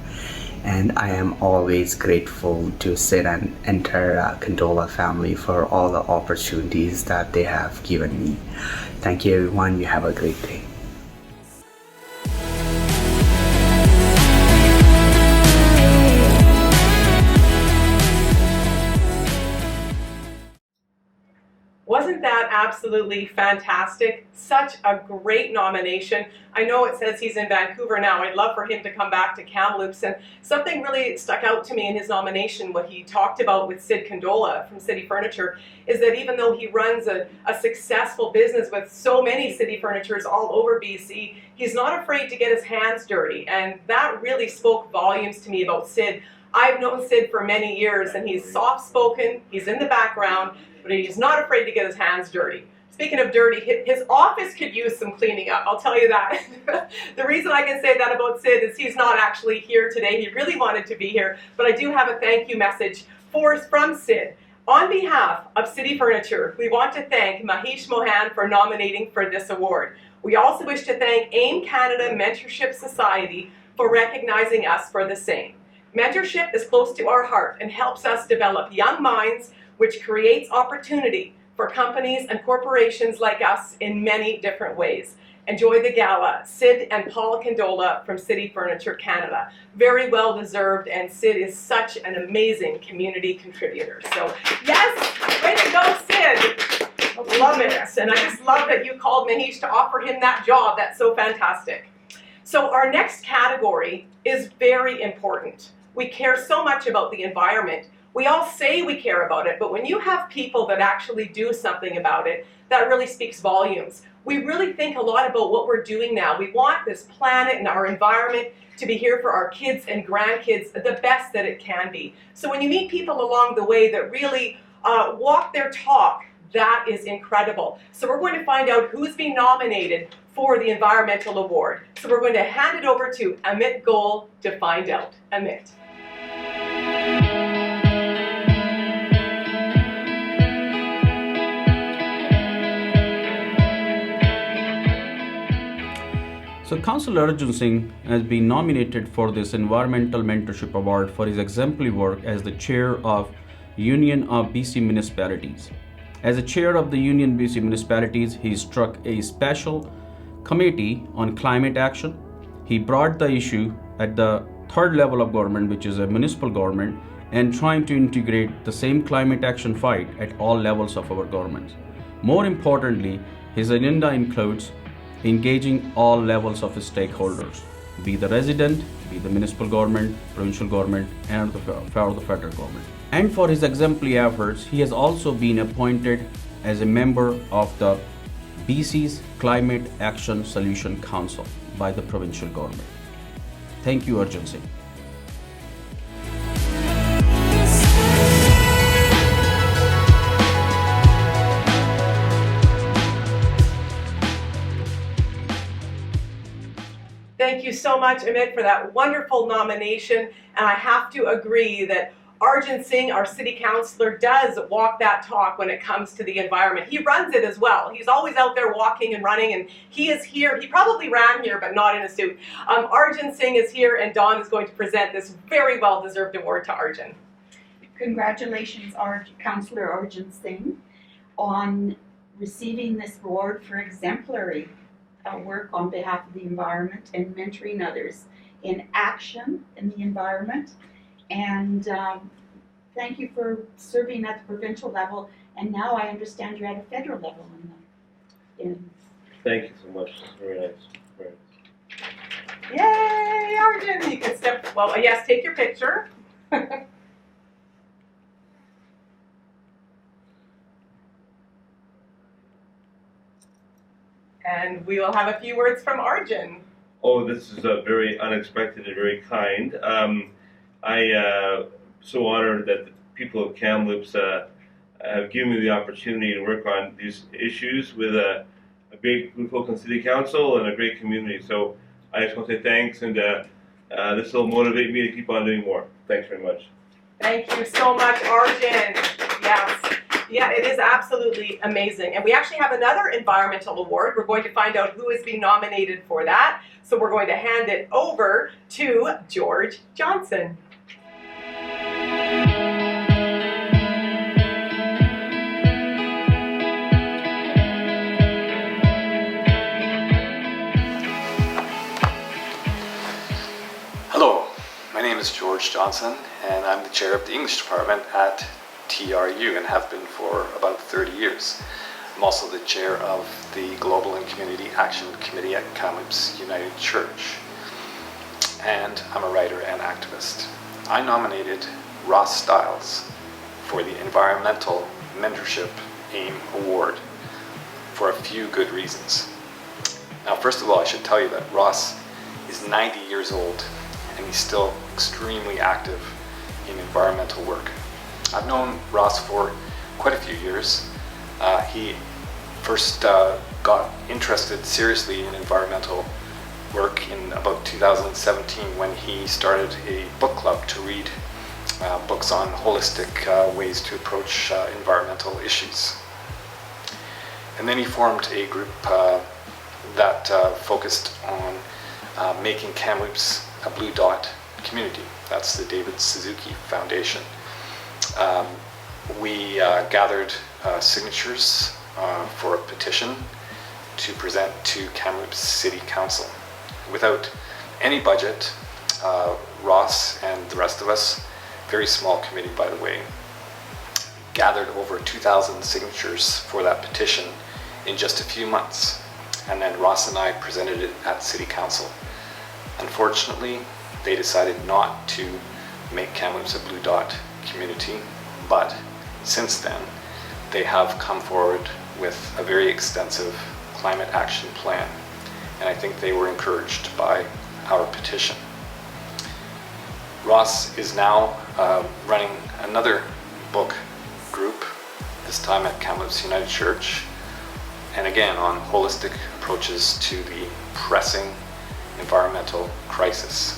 And I am always grateful to Sid and entire Kantola family for all the opportunities that they have given me. Thank you everyone, you have a great day. Wasn't that absolutely fantastic? Such a great nomination. I know it says he's in Vancouver now. I'd love for him to come back to Kamloops. And something really stuck out to me in his nomination, what he talked about with Sid Kantola from City Furniture, is that even though he runs a successful business with so many City Furnitures all over BC, he's not afraid to get his hands dirty. And that really spoke volumes to me about Sid. I've known Sid for many years, and he's soft-spoken, he's in the background, but he's not afraid to get his hands dirty. Speaking of dirty, his office could use some cleaning up, I'll tell you that. The reason I can say that about Sid is he's not actually here today. He really wanted to be here, but I do have a thank you message from Sid. On behalf of City Furniture, we want to thank Mahesh Mohan for nominating for this award. We also wish to thank AIMCanada Mentorship Society for recognizing us for the same. Mentorship is close to our heart and helps us develop young minds, which creates opportunity for companies and corporations like us in many different ways. Enjoy the gala, Sid and Paul Condola from City Furniture Canada. Very well deserved, and Sid is such an amazing community contributor. So yes, way to go, Sid. Love it. And I just love that you called Mahesh to offer him that job. That's so fantastic. So our next category is very important. We care so much about the environment. We all say we care about it, but when you have people that actually do something about it, that really speaks volumes. We really think a lot about what we're doing now. We want this planet and our environment to be here for our kids and grandkids the best that it can be. So when you meet people along the way that really walk their talk, that is incredible. So we're going to find out who's been nominated for the Environmental Award. So we're going to hand it over to Amit Goel to find out. Amit. So Councillor Arjun Singh has been nominated for this Environmental Mentorship Award for his exemplary work as the chair of Union of BC Municipalities. As a chair of the Union BC Municipalities, he struck a special committee on climate action. He brought the issue at the third level of government, which is a municipal government, and trying to integrate the same climate action fight at all levels of our governments. More importantly, his agenda includes engaging all levels of his stakeholders, be the resident, be the municipal government, provincial government, and the federal government. And for his exemplary efforts, he has also been appointed as a member of the BC's Climate Action Solution Council by the provincial government. Thank you, Arjun Singh. Thank you so much, Amit, for that wonderful nomination. And I have to agree that Arjun Singh, our city councillor, does walk that talk when it comes to the environment. He runs it as well. He's always out there walking and running, and he is here. He probably ran here, but not in a suit. Arjun Singh is here, and Dawn is going to present this very well-deserved award to Arjun. Congratulations, Councillor Arjun Singh, on receiving this award for exemplary work on behalf of the environment and mentoring others in action in the environment. And thank you for serving at the provincial level, and now I understand you're at a federal level. Thank you so much. Very nice. Very nice. Yay, Arjun! You can step, well, yes, take your picture. And we will have a few words from Arjun. Oh, this is very unexpected and very kind. I'm so honored that the people of Kamloops have given me the opportunity to work on these issues with a great group of folks in City Council and a great community. So I just want to say thanks, and this will motivate me to keep on doing more. Thanks very much. Thank you so much, Arjun. Yes. Yeah, it is absolutely amazing. And we actually have another environmental award. We're going to find out who is being nominated for that. So we're going to hand it over to George Johnson. Hello, my name is George Johnson, and I'm the chair of the English department at TRU and have been for about 30 years. I'm also the chair of the Global and Community Action Committee at Kamloops United Church, and I'm a writer and activist. I nominated Ross Stiles for the Environmental Mentorship AIM Award for a few good reasons. Now, first of all, I should tell you that Ross is 90 years old and he's still extremely active in environmental work. I've known Ross for quite a few years. He first got interested seriously in environmental work in about 2017 when he started a book club to read books on holistic ways to approach environmental issues. And then he formed a group that focused on making Kamloops a Blue Dot community. That's the David Suzuki Foundation. We gathered signatures for a petition to present to Kamloops City Council. Without any budget, Ross and the rest of us, very small committee by the way, gathered over 2,000 signatures for that petition in just a few months. And then Ross and I presented it at City Council. Unfortunately, they decided not to make Kamloops a Blue Dot community, but since then, they have come forward with a very extensive climate action plan. And I think they were encouraged by our petition. Ross is now running another book group, this time at Kamloops United Church, and again on holistic approaches to the pressing environmental crisis.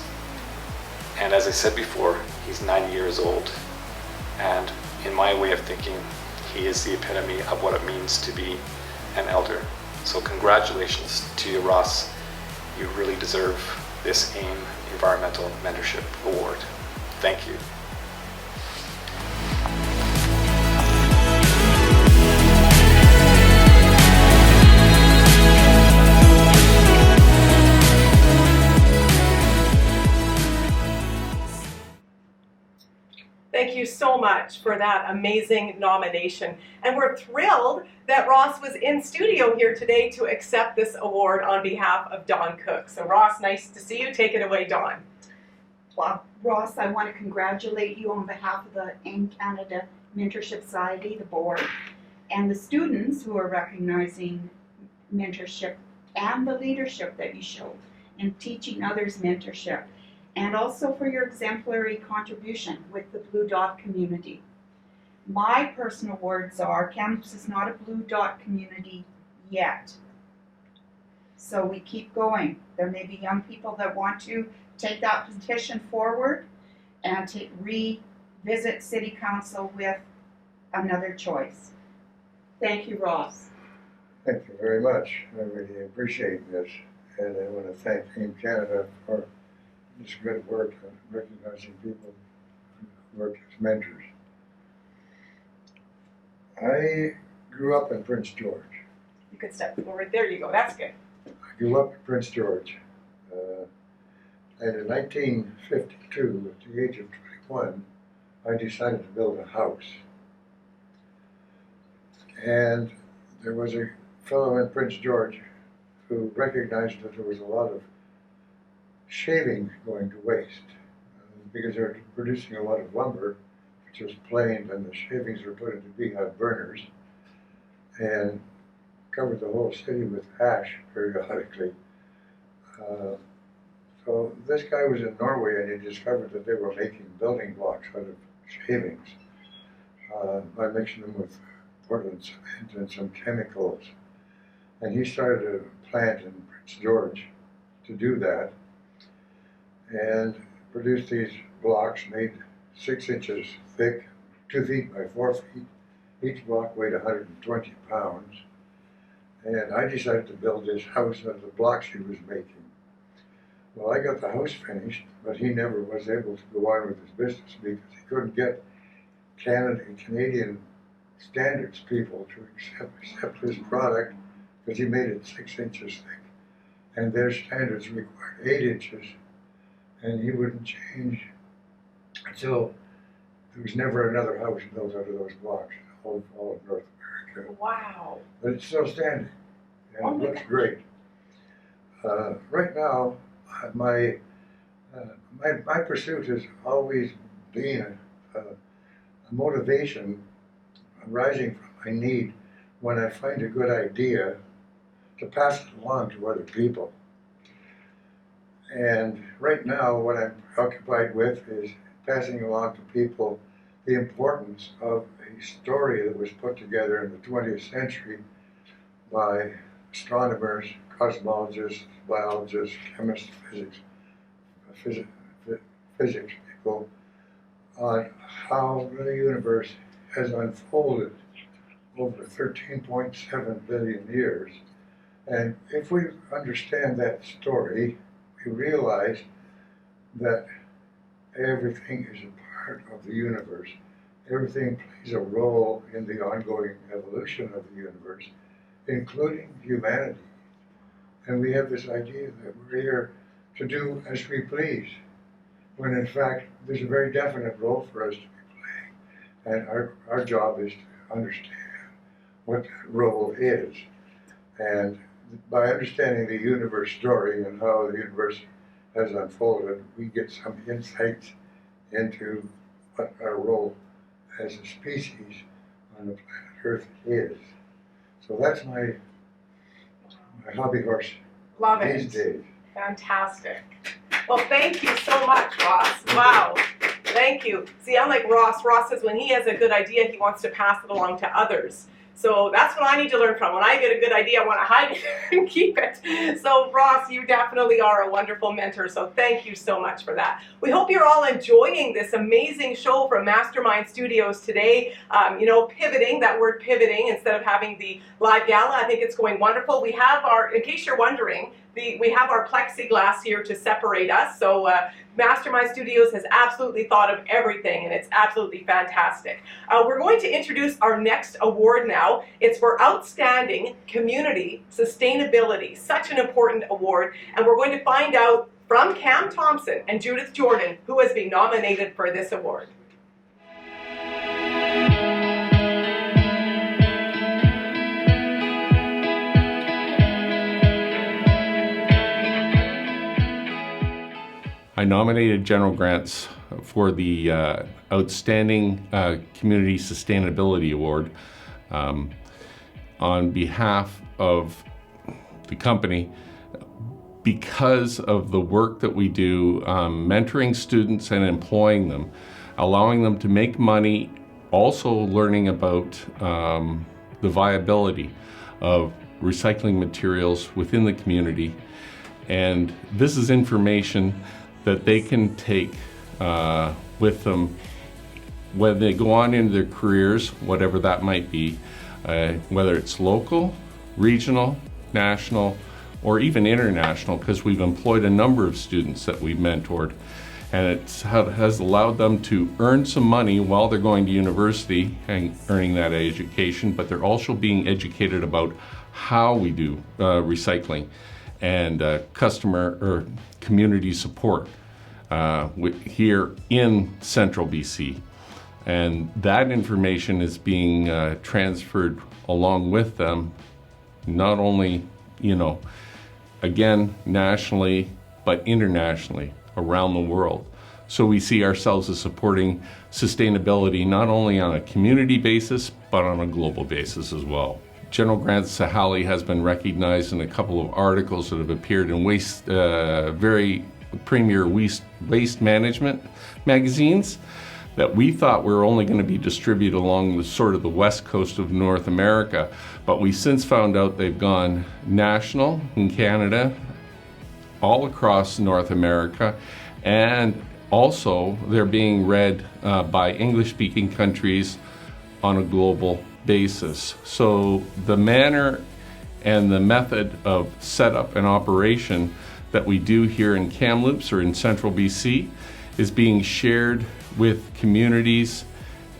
And as I said before, he's 90 years old, and in my way of thinking, he is the epitome of what it means to be an elder. So congratulations to you, Ross. You really deserve this AIM Environmental Mentorship Award. Thank you. Thank you so much for that amazing nomination. And we're thrilled that Ross was in studio here today to accept this award on behalf of Don Cook. So Ross, nice to see you. Take it away, Don. Well, Ross, I want to congratulate you on behalf of the AIMCanada Mentorship Society, the board, and the students who are recognizing mentorship and the leadership that you showed in teaching others mentorship, and also for your exemplary contribution with the Blue Dot community. My personal words are, Kamloops is not a Blue Dot community yet. So we keep going. There may be young people that want to take that petition forward and to revisit City Council with another choice. Thank you, Ross. Thank you very much. I really appreciate this, and I want to thank AIMCanada for this good work on recognizing people who work as mentors. I grew up in Prince George. You could step forward. There you go. That's good. I grew up in Prince George. And in 1952, at the age of 21, I decided to build a house. And there was a fellow in Prince George who recognized that there was a lot of shavings going to waste because they're producing a lot of lumber, which was planed, and the shavings were put into beehive burners and covered the whole city with ash periodically. So this guy was in Norway, and he discovered that they were making building blocks out of shavings by mixing them with Portland cement and some chemicals. And he started a plant in Prince George to do that, and produced these blocks made 6 inches thick, 2 feet by 4 feet. Each block weighed 120 pounds. And I decided to build this house out of the blocks he was making. Well, I got the house finished, but he never was able to go on with his business because he couldn't get Canadian standards people to accept his product because he made it 6 inches thick. And their standards required 8 inches, and he wouldn't change until there was never another house built out of those blocks in all of North America. Wow. But it's still standing, and it looks great. Right now, my pursuit has always been a motivation arising from my need when I find a good idea to pass it along to other people. And right now, what I'm occupied with is passing along to people the importance of a story that was put together in the 20th century by astronomers, cosmologists, biologists, chemists, physics people on how the universe has unfolded over 13.7 billion years. And if we understand that story, we realize that everything is a part of the universe. Everything plays a role in the ongoing evolution of the universe, including humanity. And we have this idea that we're here to do as we please, when in fact there's a very definite role for us to be playing. And our job is to understand what that role is. And by understanding the universe story and how the universe has unfolded, we get some insights into what our role as a species on the planet Earth is. So that's my hobby horse Love these days. Fantastic. Well, thank you so much, Ross. Wow. Thank you. See, unlike Ross, Ross says when he has a good idea, he wants to pass it along to others. So that's what I need to learn from. When I get a good idea, I want to hide it and keep it. So Ross, you definitely are a wonderful mentor. So thank you so much for that. We hope you're all enjoying this amazing show from Mastermind Studios today. You know, pivoting, that word pivoting, instead of having the live gala, I think it's going wonderful. We have our, in case you're wondering, we have our plexiglass here to separate us. So Mastermind Studios has absolutely thought of everything, and it's absolutely fantastic. We're going to introduce our next award now. It's for Outstanding Community Sustainability, such an important award, and we're going to find out from Cam Thompson and Judith Jordan who has been nominated for this award. I nominated General Grants for the Outstanding Community Sustainability Award on behalf of the company because of the work that we do mentoring students and employing them, allowing them to make money, also learning about the viability of recycling materials within the community. And this is information that they can take with them when they go on into their careers, whatever that might be, whether it's local, regional, national, or even international, because we've employed a number of students that we've mentored. And it has allowed them to earn some money while they're going to university and earning that education, but they're also being educated about how we do recycling and customer or community support here in central BC. And that information is being transferred along with them, not only, you know, again, nationally, but internationally around the world. So we see ourselves as supporting sustainability not only on a community basis, but on a global basis as well. General Grants Sahali has been recognized in a couple of articles that have appeared in very premier waste management magazines that we thought were only going to be distributed along the sort of the west coast of North America, but we since found out they've gone national in Canada, all across North America, and also they're being read by English-speaking countries on a global basis. So the manner and the method of setup and operation that we do here in Kamloops or in central BC is being shared with communities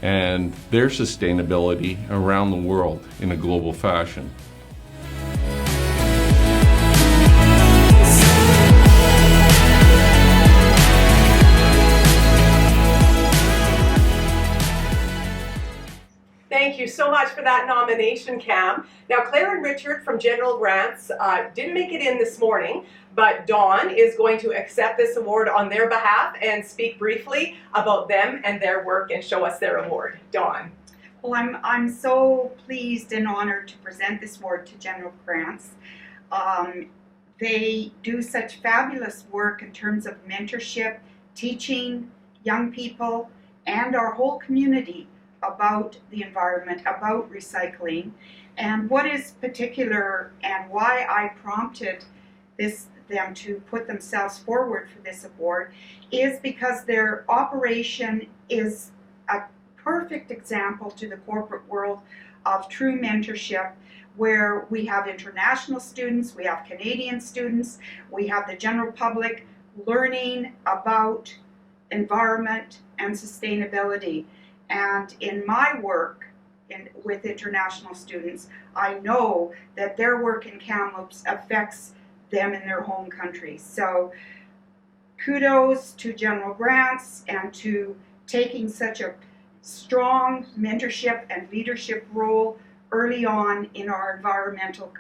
and their sustainability around the world in a global fashion. Thank you so much for that nomination, Cam. Now, Claire and Richard from General Grants didn't make it in this morning, but Dawn is going to accept this award on their behalf and speak briefly about them and their work and show us their award. Dawn. Well, I'm so pleased and honored to present this award to General Grants. They do such fabulous work in terms of mentorship, teaching young people, and our whole community about the environment, about recycling. And what is particular and why I prompted them to put themselves forward for this award is because their operation is a perfect example to the corporate world of true mentorship, where we have international students, we have Canadian students, we have the general public learning about environment and sustainability. And in my work with international students, I know that their work in Kamloops affects them in their home countries. So kudos to General Grants and to taking such a strong mentorship and leadership role early on in our environmental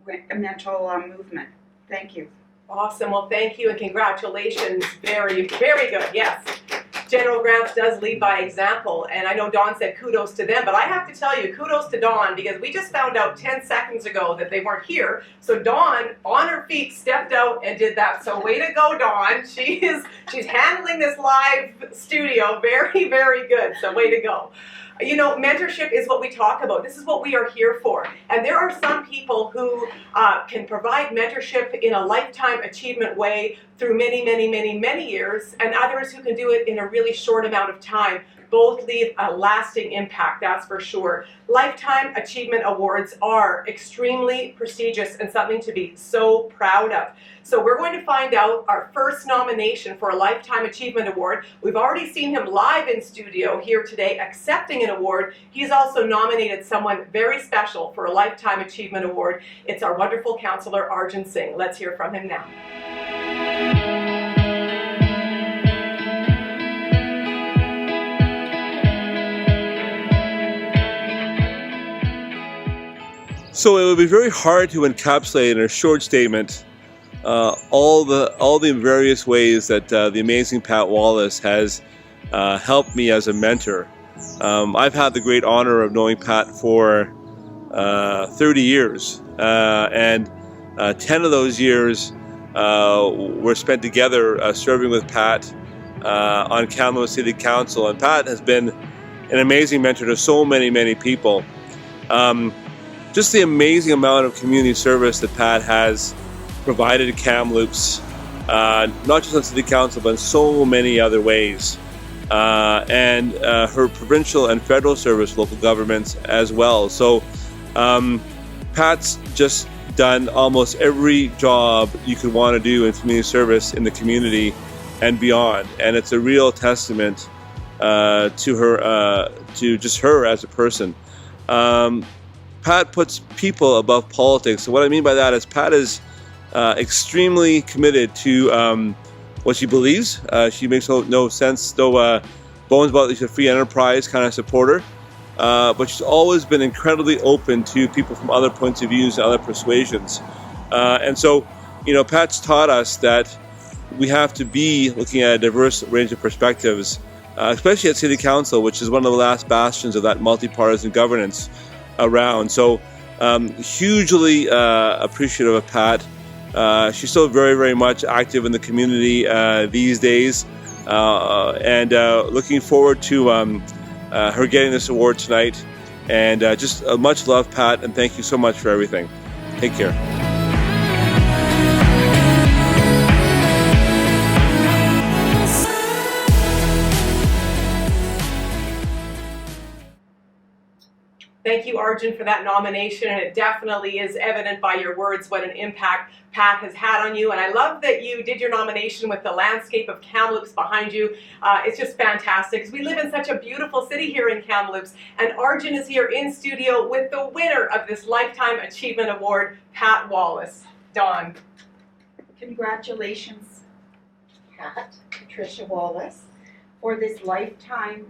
movement. Thank you. Awesome. Well, thank you and congratulations. Very, very good. Yes. General Grants does lead by example, and I know Dawn said kudos to them, but I have to tell you, kudos to Dawn, because we just found out 10 seconds ago that they weren't here. So Dawn, on her feet, stepped out and did that. So way to go, Dawn. She's handling this live studio very, very good. So way to go. You know, mentorship is what we talk about. This is what we are here for. And there are some people who can provide mentorship in a lifetime achievement way through many, many, many, many years, and others who can do it in a really short amount of time. Both leave a lasting impact, that's for sure. Lifetime Achievement Awards are extremely prestigious and something to be so proud of. So we're going to find out our first nomination for a Lifetime Achievement Award. We've already seen him live in studio here today accepting an award. He's also nominated someone very special for a Lifetime Achievement Award. It's our wonderful counselor, Arjun Singh. Let's hear from him now. So it would be very hard to encapsulate in a short statement all the various ways that the amazing Pat Wallace has helped me as a mentor. I've had the great honor of knowing Pat for 30 years, and 10 of those years were spent together serving with Pat on Kamloops City Council. And Pat has been an amazing mentor to so many, many people. Just the amazing amount of community service that Pat has provided to Kamloops, not just on City Council, but in so many other ways. And her provincial and federal service, local governments as well. So Pat's just done almost every job you could want to do in community service in the community and beyond. And it's a real testament to her, to just her as a person. Pat puts people above politics. So what I mean by that is Pat is extremely committed to what she believes. She makes no bones about it. She's a free enterprise kind of supporter. But she's always been incredibly open to people from other points of views and other persuasions. And so, you know, Pat's taught us that we have to be looking at a diverse range of perspectives, especially at City Council, which is one of the last bastions of that multi-partisan governance around. So hugely appreciative of Pat. She's still very, very much active in the community these days, and looking forward to her getting this award tonight. And just much love, Pat, and thank you so much for everything. Take care. Thank you, Arjun, for that nomination, and it definitely is evident by your words what an impact Pat has had on you. And I love that you did your nomination with the landscape of Kamloops behind you. It's just fantastic, because we live in such a beautiful city here in Kamloops, and Arjun is here in studio with the winner of this Lifetime Achievement Award, Pat Wallace. Dawn. Congratulations, Pat, Patricia Wallace, for this Lifetime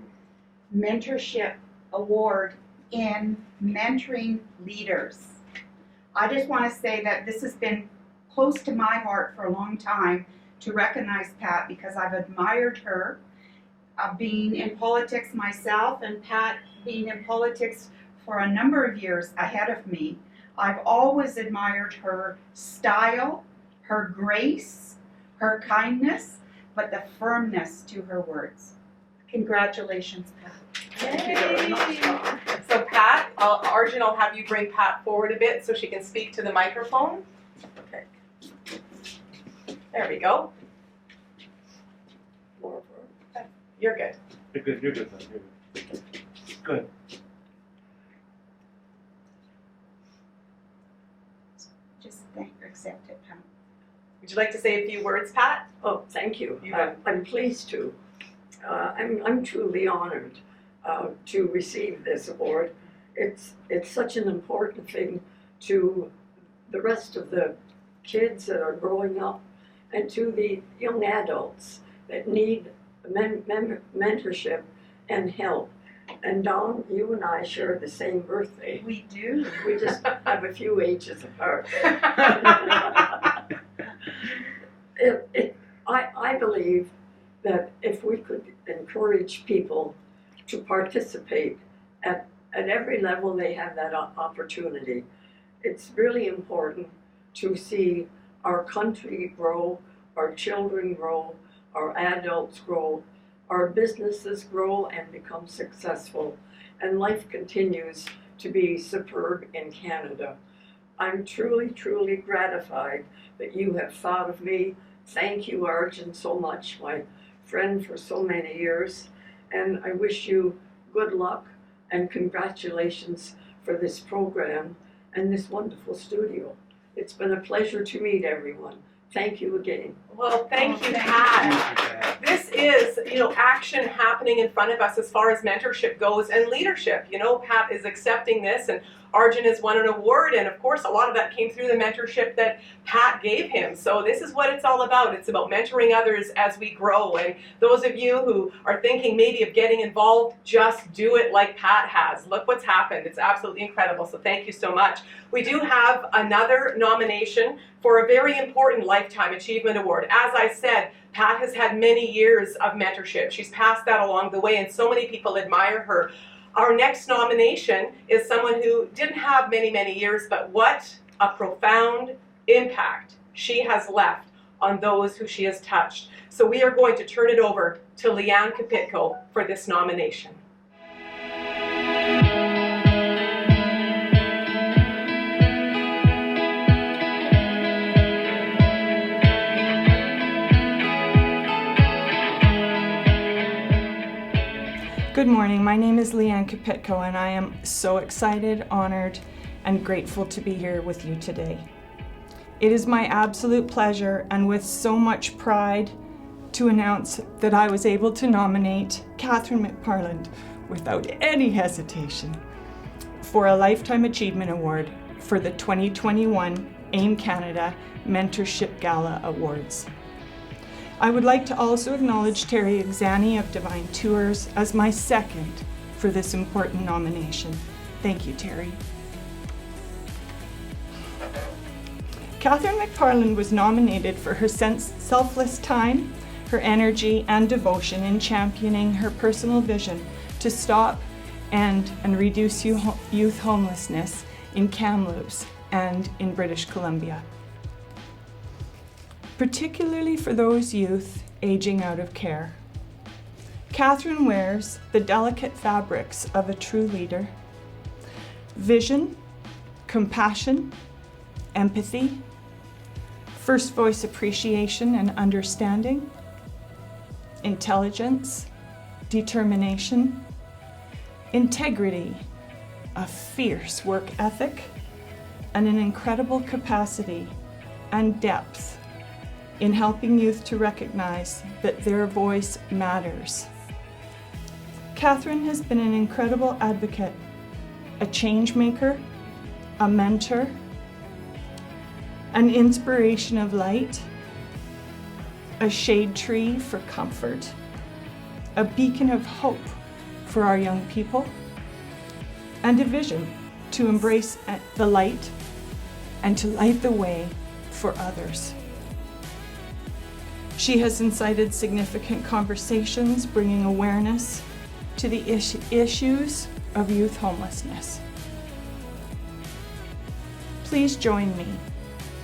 Mentorship Award in mentoring leaders. I just want to say that this has been close to my heart for a long time to recognize Pat, because I've admired her being in politics myself, and Pat being in politics for a number of years ahead of me. I've always admired her style, her grace, her kindness, but the firmness to her words. Congratulations, Pat. So Pat, Arjun will have you bring Pat forward a bit so she can speak to the microphone. Okay. There we go. You're good. You're good. You're good. You're good. Good. Just accept it, Pat. Would you like to say a few words, Pat? Oh, thank you. You bet. I'm pleased to. I'm truly honored to receive this award. It's such an important thing to the rest of the kids that are growing up and to the young adults that need mentorship and help. And Dawn, you and I share the same birthday. We do. We just have a few ages apart. I believe that if we could encourage people to participate at every level they have that opportunity, it's really important to see our country grow, our children grow, our adults grow, our businesses grow and become successful, and life continues to be superb in Canada. I'm truly, truly gratified that you have thought of me. Thank you, Arjun, so much, my friend for so many years, and I wish you good luck and congratulations for this program and this wonderful studio. It's been a pleasure to meet everyone. Thank you again. Well, thank you, Pat. This is, action happening in front of us as far as mentorship goes and leadership. Pat is accepting this, and Arjun has won an award, and of course a lot of that came through the mentorship that Pat gave him. So this is what it's all about. It's about mentoring others as we grow. And those of you who are thinking maybe of getting involved, just do it like Pat has. Look what's happened. It's absolutely incredible. So thank you so much. We do have another nomination for a very important Lifetime Achievement Award. As I said, Pat has had many years of mentorship. She's passed that along the way, and so many people admire her. Our next nomination is someone who didn't have many, many years, but what a profound impact she has left on those who she has touched. So we are going to turn it over to Leann Kopytko for this nomination. Good morning, my name is Leann Kopytko, and I am so excited, honored, and grateful to be here with you today. It is my absolute pleasure and with so much pride to announce that I was able to nominate Catherine McParland without any hesitation for a Lifetime Achievement Award for the 2021 AIMCanada Mentorship Gala Awards. I would like to also acknowledge Terry Exani of Divine Tours as my second for this important nomination. Thank you, Terry. Catherine McParland was nominated for her selfless time, her energy and devotion in championing her personal vision to stop and reduce youth homelessness in Kamloops and in British Columbia, particularly for those youth aging out of care. Catherine wears the delicate fabrics of a true leader: vision, compassion, empathy, first voice appreciation and understanding, intelligence, determination, integrity, a fierce work ethic, and an incredible capacity and depth in helping youth to recognize that their voice matters. Catherine has been an incredible advocate, a change maker, a mentor, an inspiration of light, a shade tree for comfort, a beacon of hope for our young people, and a vision to embrace the light and to light the way for others. She has incited significant conversations, bringing awareness to the issues of youth homelessness. Please join me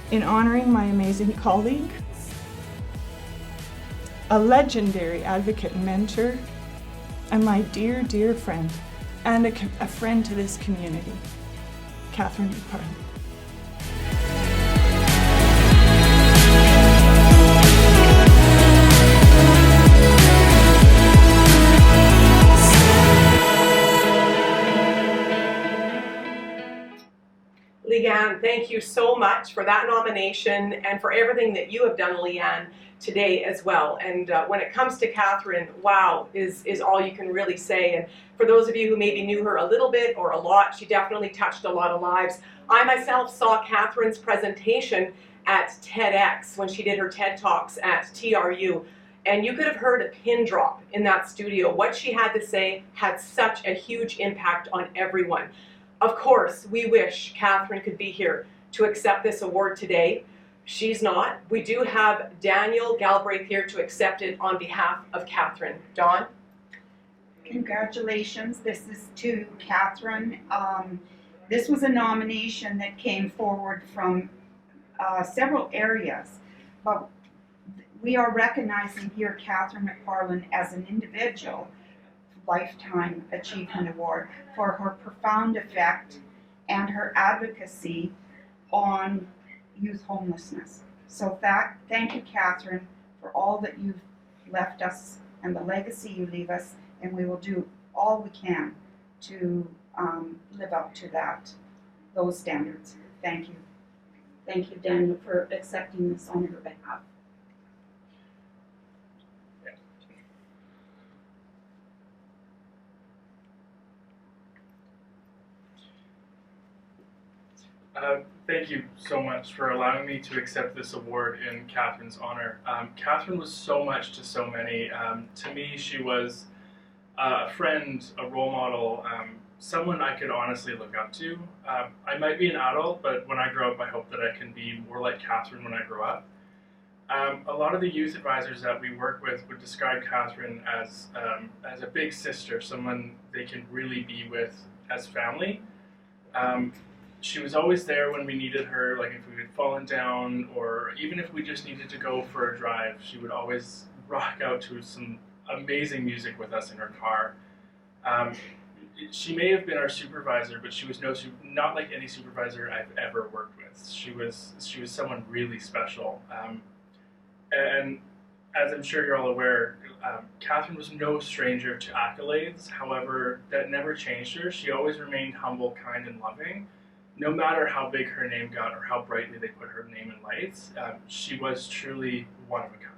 in honoring my amazing colleague, a legendary advocate and mentor, and my dear, dear friend, and a friend to this community, Catherine McParland. Leann, thank you so much for that nomination and for everything that you have done, Leann, today as well. And when it comes to Catherine, wow is all you can really say. And for those of you who maybe knew her a little bit or a lot, she definitely touched a lot of lives. I myself saw Catherine's presentation at TEDx when she did her TED Talks at TRU. And you could have heard a pin drop in that studio. What she had to say had such a huge impact on everyone. Of course, we wish Catherine could be here to accept this award today. She's not. We do have Daniel Galbraith here to accept it on behalf of Catherine. Dawn? Congratulations. This is to Catherine. This was a nomination that came forward from several areas, but we are recognizing here Catherine McParland as an individual Lifetime Achievement Award for her profound effect and her advocacy on youth homelessness. So thank you, Catherine, for all that you've left us and the legacy you leave us, and we will do all we can to live up to those standards. Thank you. Thank you, Daniel, for accepting this on her behalf. Thank you so much for allowing me to accept this award in Catherine's honor. Catherine was so much to so many. To me, she was a friend, a role model, someone I could honestly look up to. I might be an adult, but when I grow up, I hope that I can be more like Catherine when I grow up. A lot of the youth advisors that we work with would describe Catherine as a big sister, someone they can really be with as family. She was always there when we needed her, like if we had fallen down or even if we just needed to go for a drive, she would always rock out to some amazing music with us in her car. She may have been our supervisor, but she was not like any supervisor I've ever worked with. She was someone really special. And as I'm sure you're all aware, Catherine was no stranger to accolades. However, that never changed her. She always remained humble, kind, and loving. No matter how big her name got or how brightly they put her name in lights, she was truly one of a kind.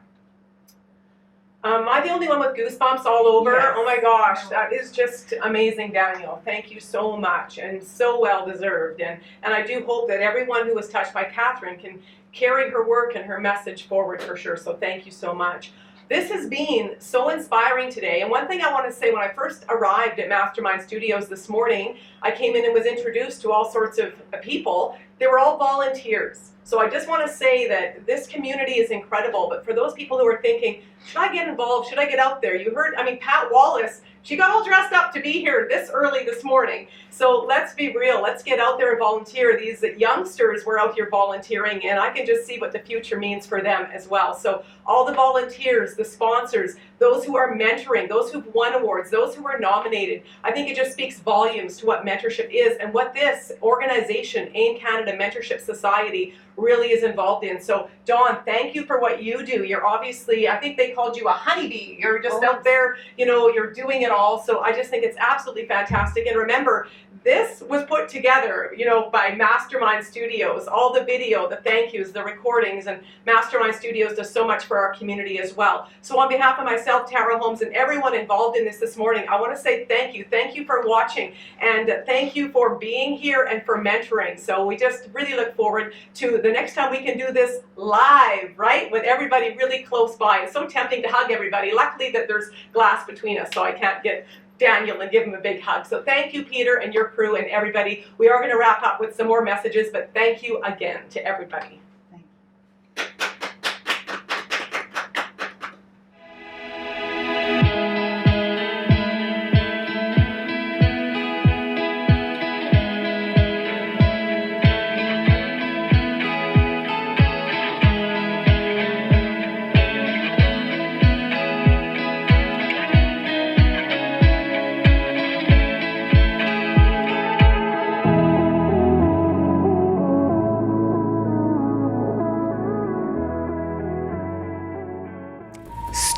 Am I the only one with goosebumps all over? Yes. Oh my gosh, that is just amazing, Daniel. Thank you so much, and so well deserved. And I do hope that everyone who was touched by Catherine can carry her work and her message forward for sure. So thank you so much. This has been so inspiring today. And one thing I want to say, when I first arrived at Mastermind Studios this morning, I came in and was introduced to all sorts of people. They were all volunteers. So I just want to say that this community is incredible. But for those people who are thinking, should I get involved? Should I get out there? You heard, Pat Wallace, she got all dressed up to be here this early this morning. So let's be real. Let's get out there and volunteer. These youngsters were out here volunteering, and I can just see what the future means for them as well. So all the volunteers, the sponsors, those who are mentoring, those who've won awards, those who are nominated, I think it just speaks volumes to what mentorship is and what this organization, AIMCanada Mentorship Society, really is involved in. So Dawn, thank you for what you do. You're obviously, I think they called you a honeybee. You're just out there, you're doing it all. So I just think it's absolutely fantastic. And remember, this was put together, by Mastermind Studios. All the video, the thank yous, the recordings, and Mastermind Studios does so much for our community as well. So on behalf of myself, Tara Holmes, and everyone involved in this morning, I want to say thank you. Thank you for watching, and thank you for being here and for mentoring. So we just really look forward to the next time we can do this live, right, with everybody really close by. It's so tempting to hug everybody. Luckily that there's glass between us, so I can't get Daniel and give him a big hug. So thank you, Peter, and your crew and everybody. We are going to wrap up with some more messages, but thank you again to everybody.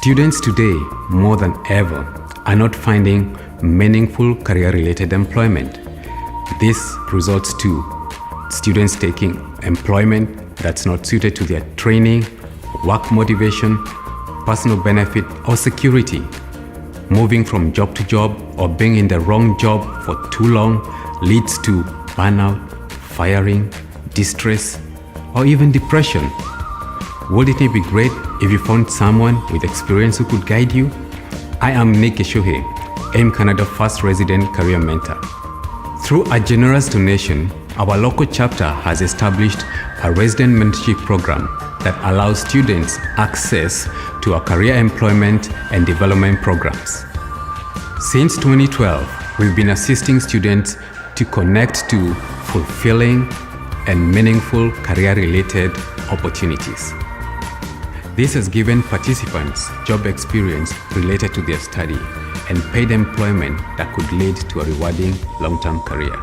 Students today, more than ever, are not finding meaningful career-related employment. This results to students taking employment that's not suited to their training, work motivation, personal benefit, or security. Moving from job to job or being in the wrong job for too long leads to burnout, firing, distress, or even depression. Wouldn't it be great if you found someone with experience who could guide you? I am Anneke, AIMCanada First Resident Career Mentor. Through a generous donation, our local chapter has established a resident mentorship program that allows students access to our career employment and development programs. Since 2012, we've been assisting students to connect to fulfilling and meaningful career-related opportunities. This has given participants job experience related to their study and paid employment that could lead to a rewarding long-term career.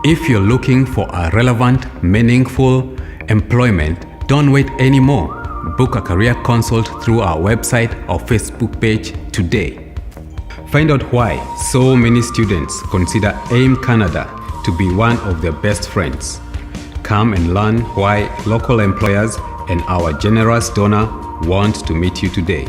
If you're looking for a relevant, meaningful employment, don't wait anymore. Book a career consult through our website or Facebook page today. Find out why so many students consider AIMCanada to be one of their best friends. Come and learn why local employers and our generous donor want to meet you today.